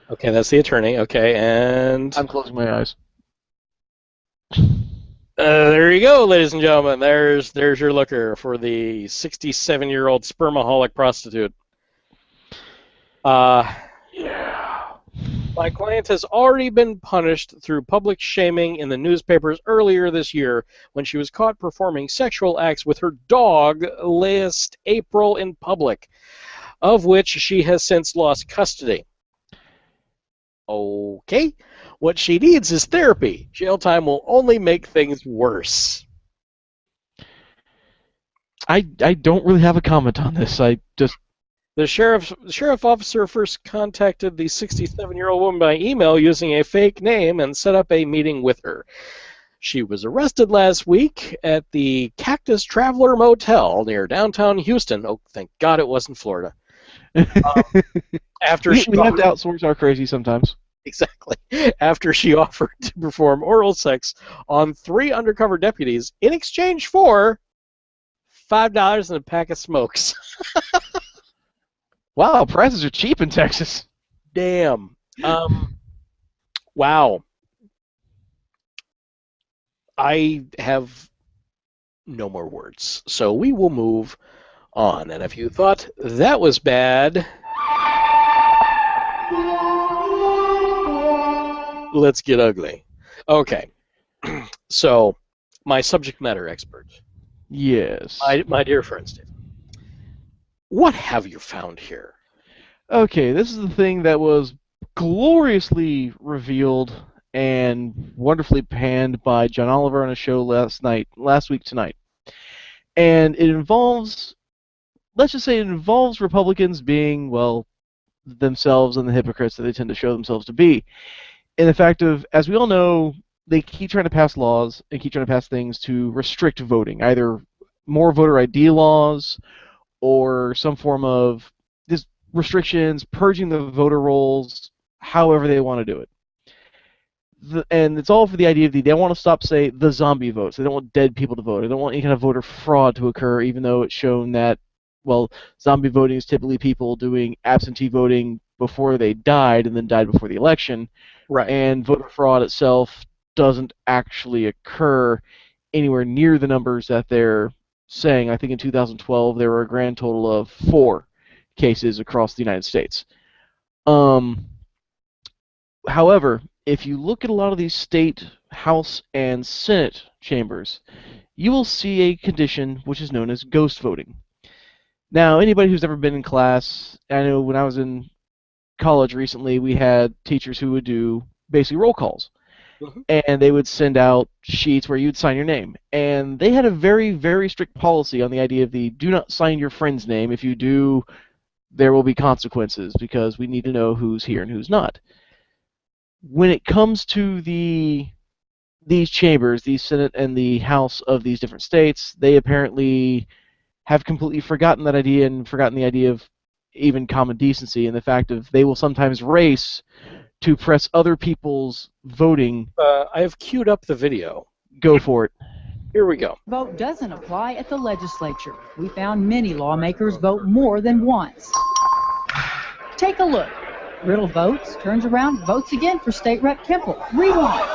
Okay, that's the attorney. Okay, and... I'm closing my eyes. There you go, ladies and gentlemen. There's your looker for the 67-year-old spermaholic prostitute. Yeah. My client has already been punished through public shaming in the newspapers earlier this year when she was caught performing sexual acts with her dog last April in public, of which she has since lost custody. Okay. What she needs is therapy. Jail time will only make things worse. I don't really have a comment on this. The sheriff officer first contacted the 67-year-old woman by email using a fake name and set up a meeting with her. She was arrested last week at the Cactus Traveler Motel near downtown Houston. Oh, thank God it wasn't Florida. After we have to outsource our crazy sometimes. Exactly. After she offered to perform oral sex on 3 undercover deputies in exchange for $5 and a pack of smokes. Wow, prices are cheap in Texas. Damn. Wow. I have no more words, so we will move on. And if you thought that was bad, let's get ugly. Okay. So, my subject matter expert. Yes. My dear friend, Stephen. What have you found here? Okay, this is the thing that was gloriously revealed and wonderfully panned by John Oliver on a show last week tonight. And it involves, let's just say it involves Republicans being, well, themselves and the hypocrites that they tend to show themselves to be. In the fact of, as we all know, they keep trying to pass laws and keep trying to pass things to restrict voting, either more voter ID laws or some form of just restrictions, purging the voter rolls, however they want to do it. And it's all for the idea of they don't want to stop, say, the zombie votes. They don't want dead people to vote. They don't want any kind of voter fraud to occur, even though it's shown that, well, zombie voting is typically people doing absentee voting before they died and then died before the election. Right. And voter fraud itself doesn't actually occur anywhere near the numbers that they're saying. I think in 2012 there were a grand total of 4 cases across the United States. However, if you look at a lot of these state, House, and Senate chambers, you will see a condition which is known as ghost voting. Now, anybody who's ever been in class, I know when I was in college recently, we had teachers who would do basically roll calls. Mm-hmm. And they would send out sheets where you'd sign your name. And they had a very, very strict policy on the idea of the do not sign your friend's name. If you do, there will be consequences because we need to know who's here and who's not. When it comes to these chambers, the Senate and the House of these different states, they apparently have completely forgotten that idea and forgotten the idea of even common decency and the fact of they will sometimes race to press other people's voting. I have queued up the video. Go for it. Here we go. Vote doesn't apply at the legislature. We found many lawmakers vote more than once. Take a look. Riddle votes, turns around, votes again for State Rep Kemple. Rewind.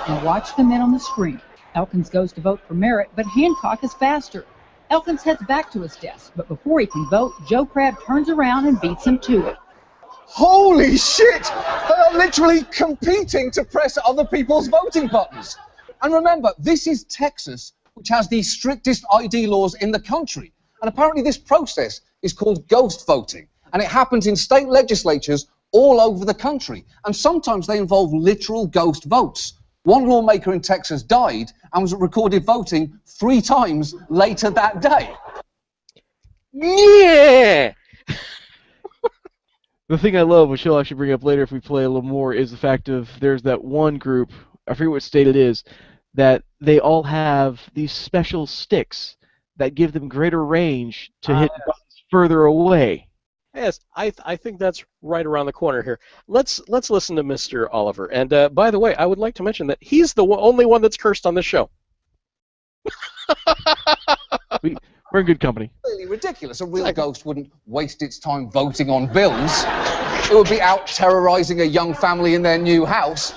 And watch the men on the screen. Elkins goes to vote for Merritt, but Hancock is faster. Elkins heads back to his desk, but before he can vote, Joe Crabb turns around and beats him to it. Holy shit! They're literally competing to press other people's voting buttons. And remember, this is Texas, which has the strictest ID laws in the country. And apparently this process is called ghost voting. And it happens in state legislatures all over the country. And sometimes they involve literal ghost votes. One lawmaker in Texas died and was recorded voting 3 times later that day. Yeah! The thing I love, which she'll actually bring up later if we play a little more, is the fact of there's that one group, I forget what state it is, that they all have these special sticks that give them greater range to hit buttons further away. Yes, I think that's right around the corner here. Let's listen to Mr. Oliver. And by the way, I would like to mention that he's the only one that's cursed on this show. We're in good company. Really ridiculous. A real ghost wouldn't waste its time voting on bills. It would be out terrorizing a young family in their new house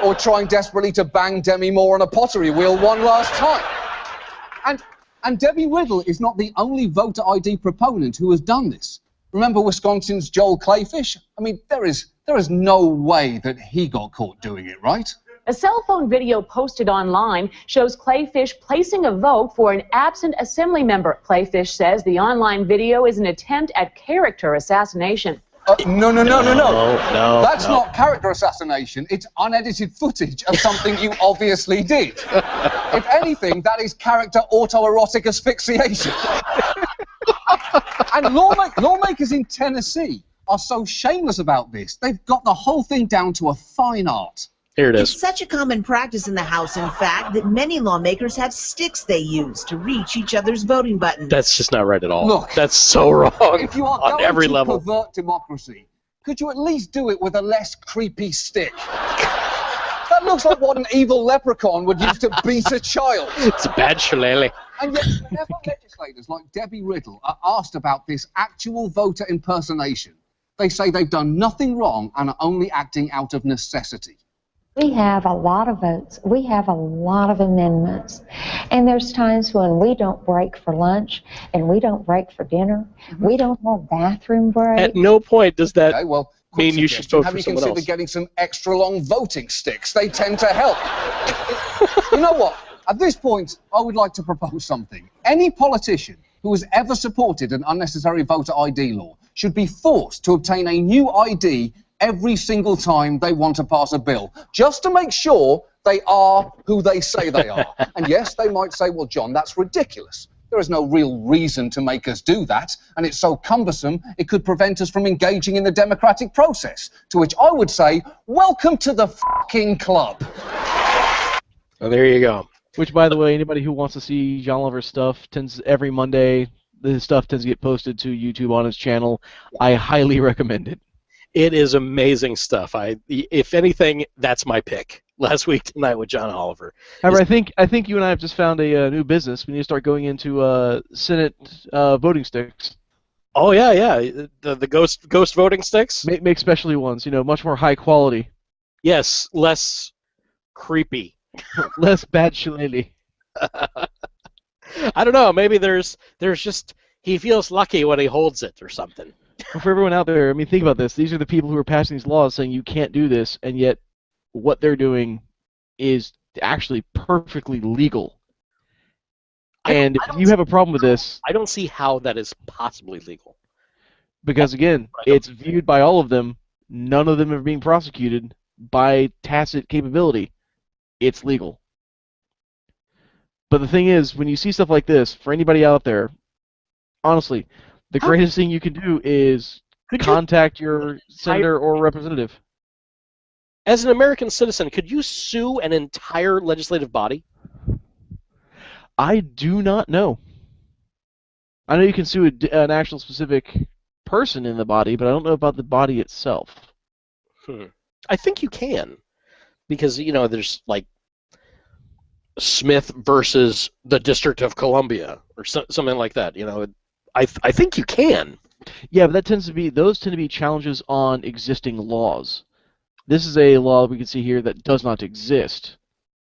or trying desperately to bang Demi Moore on a pottery wheel one last time. And Debbie Riddle is not the only voter ID proponent who has done this. Remember Wisconsin's Joel Clayfish? I mean, there is no way that he got caught doing it, right? A cell phone video posted online shows Clayfish placing a vote for an absent assembly member. Clayfish says the online video is an attempt at character assassination. No. No. That's not character assassination. It's unedited footage of something you obviously did. If anything, that is character autoerotic asphyxiation. And lawmakers in Tennessee are so shameless about this. They've got the whole thing down to a fine art. Here it is. It's such a common practice in the House, in fact, that many lawmakers have sticks they use to reach each other's voting buttons. That's just not right at all. Look, that's so wrong if you are on going every to level. pervert democracy, could you at least do it with a less creepy stick? That looks like what an evil leprechaun would use to beat a child. It's a bad shillelagh. And yet, whenever legislators like Debbie Riddle are asked about this actual voter impersonation, they say they've done nothing wrong and are only acting out of necessity. We have a lot of votes. We have a lot of amendments. And there's times when we don't break for lunch and we don't break for dinner. We don't have bathroom breaks. At no point does that mean you should vote have for you someone considered else. getting some extra long voting sticks? They tend to help. You know what? At this point, I would like to propose something. Any politician who has ever supported an unnecessary voter ID law should be forced to obtain a new ID every single time they want to pass a bill, just to make sure they are who they say they are. And yes, they might say, well, John, that's ridiculous. There is no real reason to make us do that, and it's so cumbersome it could prevent us from engaging in the democratic process. To which I would say, welcome to the fucking club. Oh, there you go. Which, by the way, anybody who wants to see John Oliver's stuff, every Monday, his stuff tends to get posted to YouTube on his channel. I highly recommend it. It is amazing stuff. If anything, that's my pick. Last week tonight with John Oliver. However, I think you and I have just found a new business. We need to start going into Senate voting sticks. Oh yeah. The ghost voting sticks. Make specialty ones. Much more high quality. Yes, less creepy. Less bad shillelagh. I don't know. Maybe there's just he feels lucky when he holds it or something. For everyone out there, I mean, think about this. These are the people who are passing these laws saying you can't do this, and yet what they're doing is actually perfectly legal. And if you have a problem with this... I don't see how that is possibly legal. Because, again, it's viewed by all of them. None of them are being prosecuted by tacit capability. It's legal. But the thing is, when you see stuff like this, for anybody out there, honestly... The greatest thing you can do is contact your senator or representative. As an American citizen, could you sue an entire legislative body? I do not know. I know you can sue an actual specific person in the body, but I don't know about the body itself. I think you can. Because, there's, like, Smith versus the District of Columbia, or something like that, I think you can. Yeah, but those tend to be challenges on existing laws. This is a law we can see here that does not exist.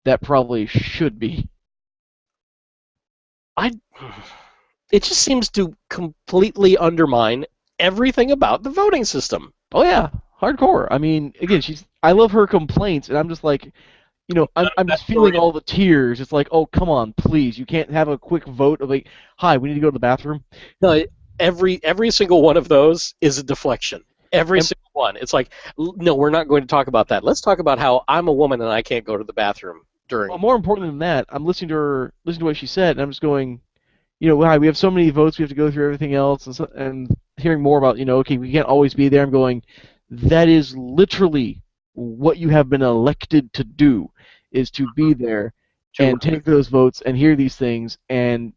That probably should be. It just seems to completely undermine everything about the voting system. Oh yeah, hardcore. I mean, again, I love her complaints, and I'm just like, I'm just feeling all the tears. It's like, oh, come on, please. You can't have a quick vote of like, hi, we need to go to the bathroom. No, every single one of those is a deflection. Every single one. It's like, no, we're not going to talk about that. Let's talk about how I'm a woman and I can't go to the bathroom during. Well, more important than that, I'm listening to what she said, and I'm just going, hi, we have so many votes, we have to go through everything else, and hearing more about, okay, we can't always be there. I'm going, that is literally what you have been elected to do, is to be there and take those votes and hear these things. And,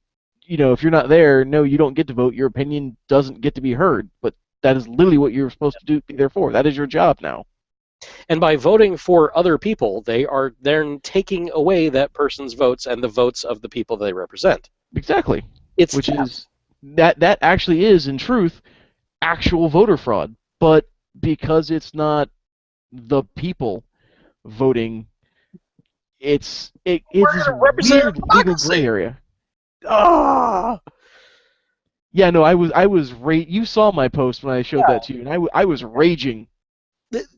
if you're not there, no, you don't get to vote. Your opinion doesn't get to be heard. But that is literally what you're supposed to be there for. That is your job now. And by voting for other people, they are then taking away that person's votes and the votes of the people they represent. Exactly. That actually is, in truth, actual voter fraud. But because it's not the people voting, it's a weird legal gray area. Yeah, no, I was you saw my post when I showed that to you, and I was raging.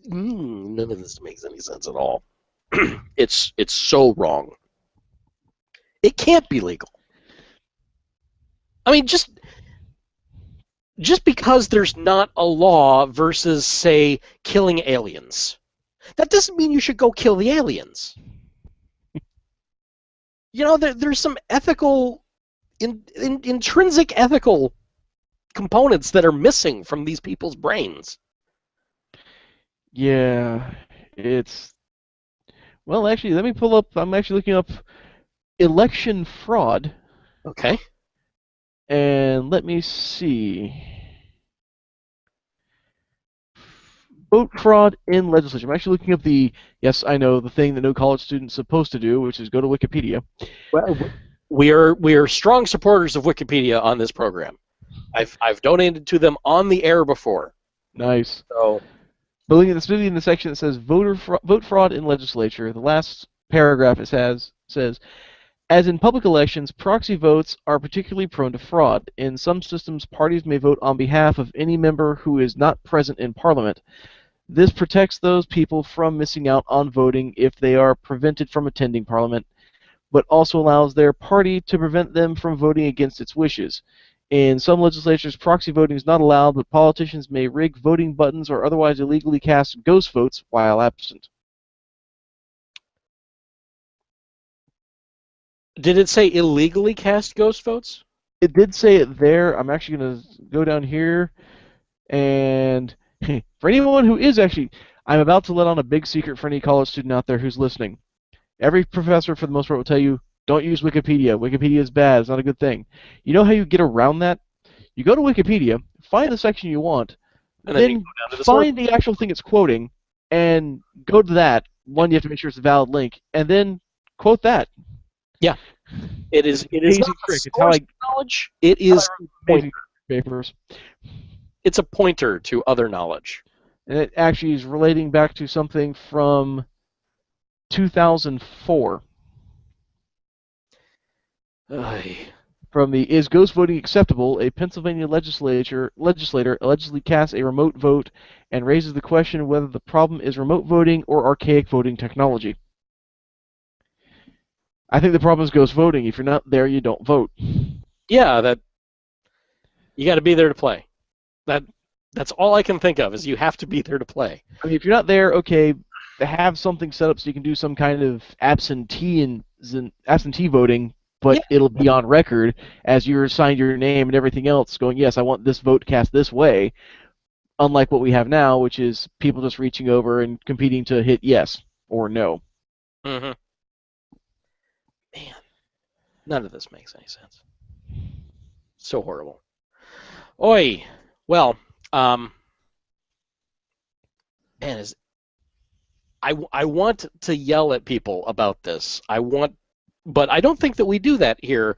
None of this makes any sense at all. It's so wrong. It can't be legal. I mean, just just because there's not a law versus, say, killing aliens, that doesn't mean you should go kill the aliens. You know, there's some ethical, intrinsic ethical components that are missing from these people's brains. Yeah, it's... Well, actually, let me pull up... I'm actually looking up election fraud. Okay. And let me see. Vote fraud in legislature. I'm actually looking up the, yes, I know, the thing that no college student's supposed to do, which is go to Wikipedia. Well, we are strong supporters of Wikipedia on this program. I've donated to them on the air before. Nice. So, but looking at the specifically in the section that says vote fraud in legislature, the last paragraph it says, as in public elections, proxy votes are particularly prone to fraud. In some systems, parties may vote on behalf of any member who is not present in Parliament. This protects those people from missing out on voting if they are prevented from attending Parliament, but also allows their party to prevent them from voting against its wishes. In some legislatures, proxy voting is not allowed, but politicians may rig voting buttons or otherwise illegally cast ghost votes while absent. Did it say illegally cast ghost votes? It did say it there. I'm actually going to go down here, and for anyone who is actually, I'm about to let on a big secret for any college student out there who's listening. Every professor, for the most part, will tell you, don't use Wikipedia. Wikipedia is bad. It's not a good thing. You know how you get around that? You go to Wikipedia, find the section you want, and then find the actual thing it's quoting, and go to that. One, you have to make sure it's a valid link, and then quote that. Yeah, it is not trick. It's how knowledge. It is papers. It's a pointer to other knowledge. And it actually is relating back to something from 2004. From the Is Ghost Voting Acceptable? A Pennsylvania legislator allegedly casts a remote vote and raises the question whether the problem is remote voting or archaic voting technology. I think the problem is ghost voting. If you're not there, you don't vote. Yeah, that you got to be there to play. That's all I can think of is you have to be there to play. I mean, if you're not there, okay, have something set up so you can do some kind of absentee voting, but it'll be on record as you're assigned your name and everything else, going, yes, I want this vote cast this way. Unlike what we have now, which is people just reaching over and competing to hit yes or no. Mm-hmm. Man, none of this makes any sense. So horrible. Oi. Well, man, I want to yell at people about this. But I don't think that we do that here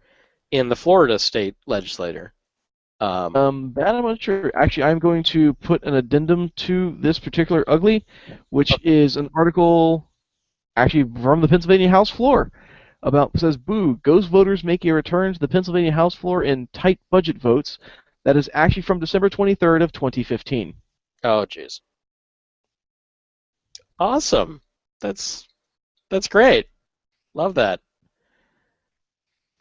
in the Florida state legislature. That I'm not sure. Actually, I'm going to put an addendum to this particular ugly, which is an article actually from the Pennsylvania House floor. Says, boo, ghost voters make a return to the Pennsylvania House floor in tight budget votes. That is actually from December 23rd of 2015. Oh, jeez. Awesome. That's great. Love that.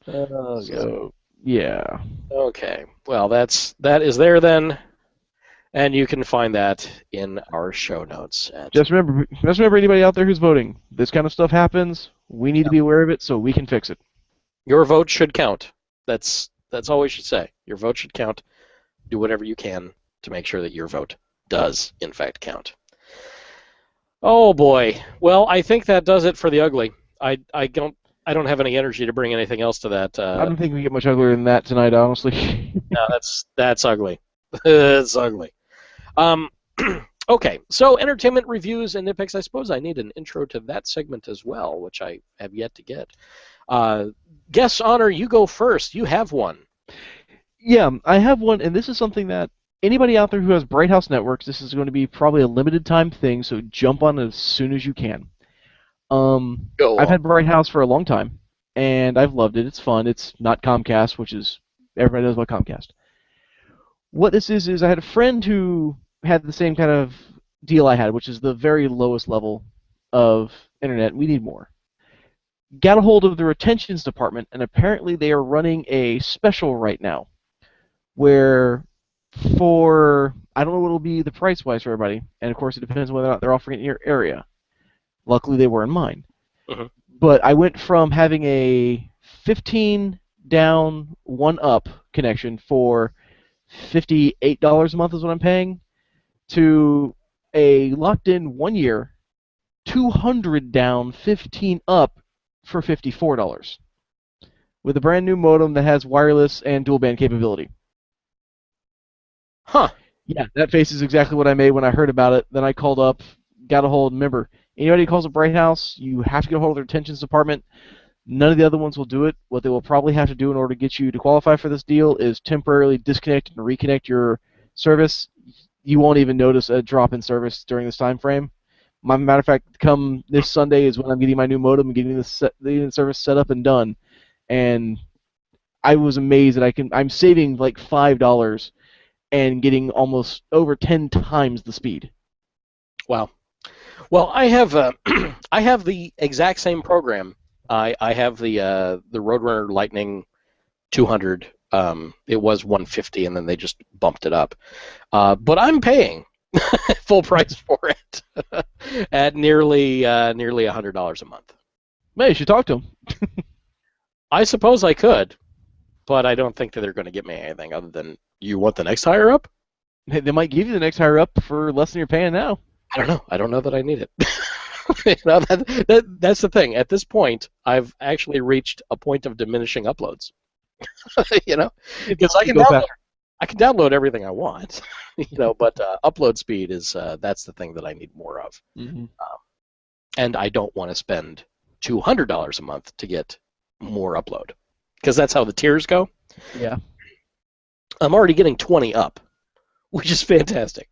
So, yeah. Okay. Well, that is there then, and you can find that in our show notes. Just remember, anybody out there who's voting, this kind of stuff happens. We need to be aware of it so we can fix it. Your vote should count. That's all we should say. Your vote should count. Do whatever you can to make sure that your vote does, in fact, count. Oh boy. Well, I think that does it for the ugly. I don't have any energy to bring anything else to that. I don't think we get much uglier than that tonight, honestly. No, that's ugly. It's ugly. Okay, so entertainment reviews and nitpicks. I suppose I need an intro to that segment as well, which I have yet to get. Guest honor, you go first. You have one. Yeah, I have one, and this is something that anybody out there who has Brighthouse networks, this is going to be probably a limited time thing, so jump on it as soon as you can. I've had Brighthouse for a long time, and I've loved it. It's fun. It's not Comcast, which is everybody knows about Comcast. What this is I had a friend who had the same kind of deal I had, which is the very lowest level of internet. We need more. Got a hold of the retentions department, and apparently they are running a special right now where for, I don't know what it'll be the price-wise for everybody, and of course it depends on whether or not they're offering it in your area. Luckily they were in mine. But I went from having a 15 down, 1 up connection for $58 a month is what I'm paying, to a locked-in 1 year, 200 down, 15 up for $54, with a brand new modem that has wireless and dual band capability. Huh. Yeah, that face is exactly what I made when I heard about it. Then I called up, got a hold. Remember, anybody who calls a Brighthouse, you have to get a hold of their retentions department. None of the other ones will do it. What they will probably have to do in order to get you to qualify for this deal is temporarily disconnect and reconnect your service. You won't even notice a drop in service during this time frame. Matter of fact, come this Sunday is when I'm getting my new modem and getting the service set up and done. And I was amazed that I'm saving like $5 and getting almost over 10 times the speed. Wow. Well, I have I have the exact same program. I have the Roadrunner Lightning 200. It was 150, and then they just bumped it up. But I'm paying full price for it at nearly $100 a month. Man, you should talk to them. I suppose I could, but I don't think that they're going to get me anything other than, you want the next higher up? They might give you the next higher up for less than you're paying now. I don't know. I don't know that I need it. That's the thing. At this point, I've actually reached a point of diminishing uploads. Because I can download everything I want, but upload speed is that's the thing that I need more of. And I don't want to spend $200 a month to get more upload, because that's how the tiers go. Yeah. I'm already getting 20 up, which is fantastic.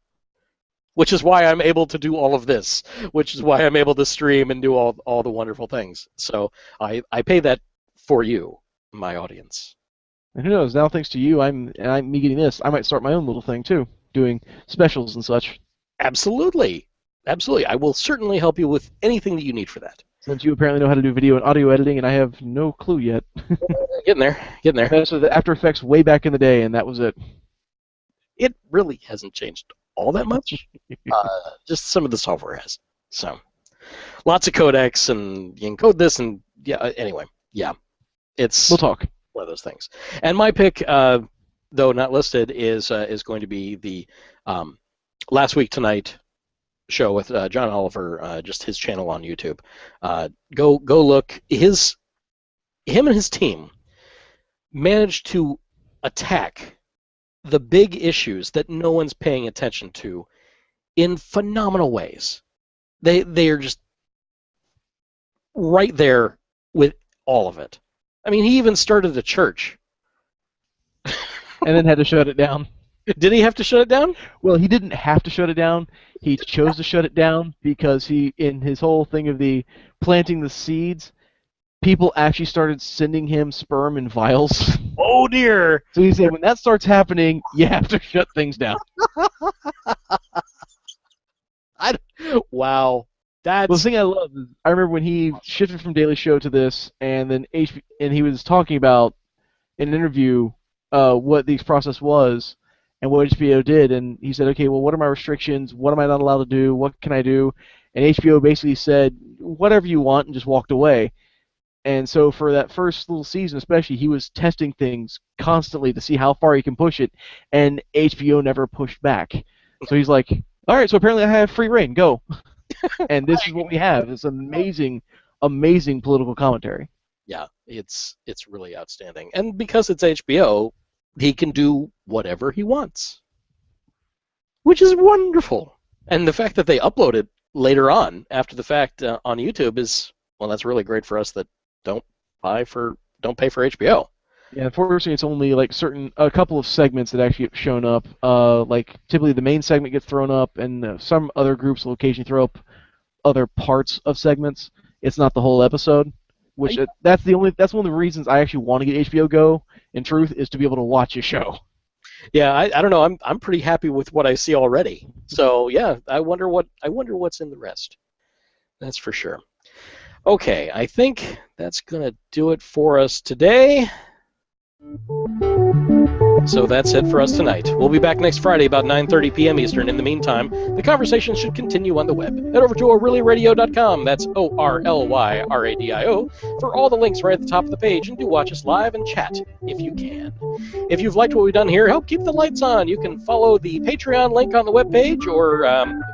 Which is why I'm able to do all of this. Which is why I'm able to stream and do all the wonderful things. So I pay that for you, my audience. And who knows? Now, thanks to you, me getting this, I might start my own little thing too, doing specials and such. Absolutely, absolutely. I will certainly help you with anything that you need for that. Since you apparently know how to do video and audio editing, and I have no clue yet. Getting there. That's the After Effects way back in the day, and that was it. It really hasn't changed all that much. Just some of the software has. So, lots of codecs, and you can code this, and anyway, we'll talk. One of those things. And my pick, though not listed, is going to be the Last Week Tonight show with John Oliver, just his channel on YouTube. Go look. Him and his team managed to attack the big issues that no one's paying attention to in phenomenal ways. They are just right there with all of it. I mean, he even started a church. And then had to shut it down. Did he have to shut it down? Well, he didn't have to shut it down. He chose to shut it down because in his whole thing of the planting the seeds, people actually started sending him sperm in vials. Oh, dear. So he said, when that starts happening, you have to shut things down. Wow. Well, the thing I love is, I remember when he shifted from Daily Show to this, and then and he was talking about, in an interview, what the process was, and what HBO did, and he said, okay, well, what are my restrictions? What am I not allowed to do? What can I do? And HBO basically said, whatever you want, and just walked away. And so for that first little season especially, he was testing things constantly to see how far he can push it, and HBO never pushed back. So he's like, all right, so apparently I have free reign, go. And this is what we have. It's amazing, amazing political commentary. Yeah, it's really outstanding. And because it's HBO, he can do whatever he wants, which is wonderful. And the fact that they upload it later on, after the fact, on YouTube is, well, that's really great for us that don't pay for HBO. Yeah, unfortunately, it's only like a couple of segments that actually get shown up. Like typically, the main segment gets thrown up, and some other groups will occasionally throw up other parts of segments. It's not the whole episode. Which that's one of the reasons I actually want to get HBO Go. In truth, is to be able to watch a show. Yeah, I don't know. I'm pretty happy with what I see already. So yeah, I wonder what's in the rest. That's for sure. Okay, I think that's gonna do it for us today. So that's it for us tonight. We'll be back next Friday about 9:30 p.m. Eastern. In the meantime, the conversation should continue on the web. Head over to orlyradio.com, that's ORLYRADIO, for all the links right at the top of the page, and do watch us live and chat if you can. If you've liked what we've done here, help keep the lights on. You can follow the Patreon link on the webpage, or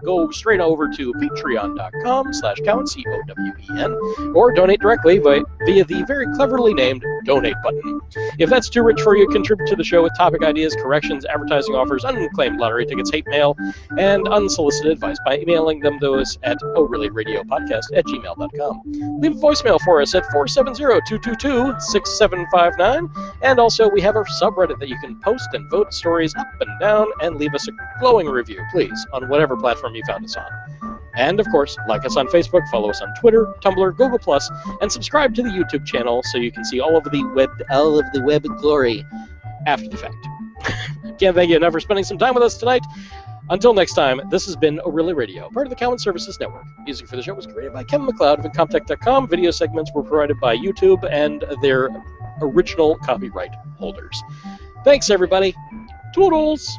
go straight over to patreon.com/Cowen, C-O-W-E-N, or donate directly via the very cleverly named donate button. If that's too rich for you, contribute to the show with topic ideas, corrections, advertising offers, unclaimed lottery tickets, hate mail, and unsolicited advice by emailing them to us at orlyradiopodcast@gmail.com. Leave a voicemail for us at 470-222-6759, and also we have a subreddit that you can post and vote stories up and down, and leave us a glowing review, please, on whatever platform you found us on. And, of course, like us on Facebook, follow us on Twitter, Tumblr, Google+, and subscribe to the YouTube channel so you can see all of the web glory after the fact. Can't thank you enough for spending some time with us tonight. Until next time, this has been ORly Radio, part of the Cowen Services Network. Music for the show was created by Kevin MacLeod of Incompetech.com. Video segments were provided by YouTube and their original copyright holders. Thanks, everybody. Toodles!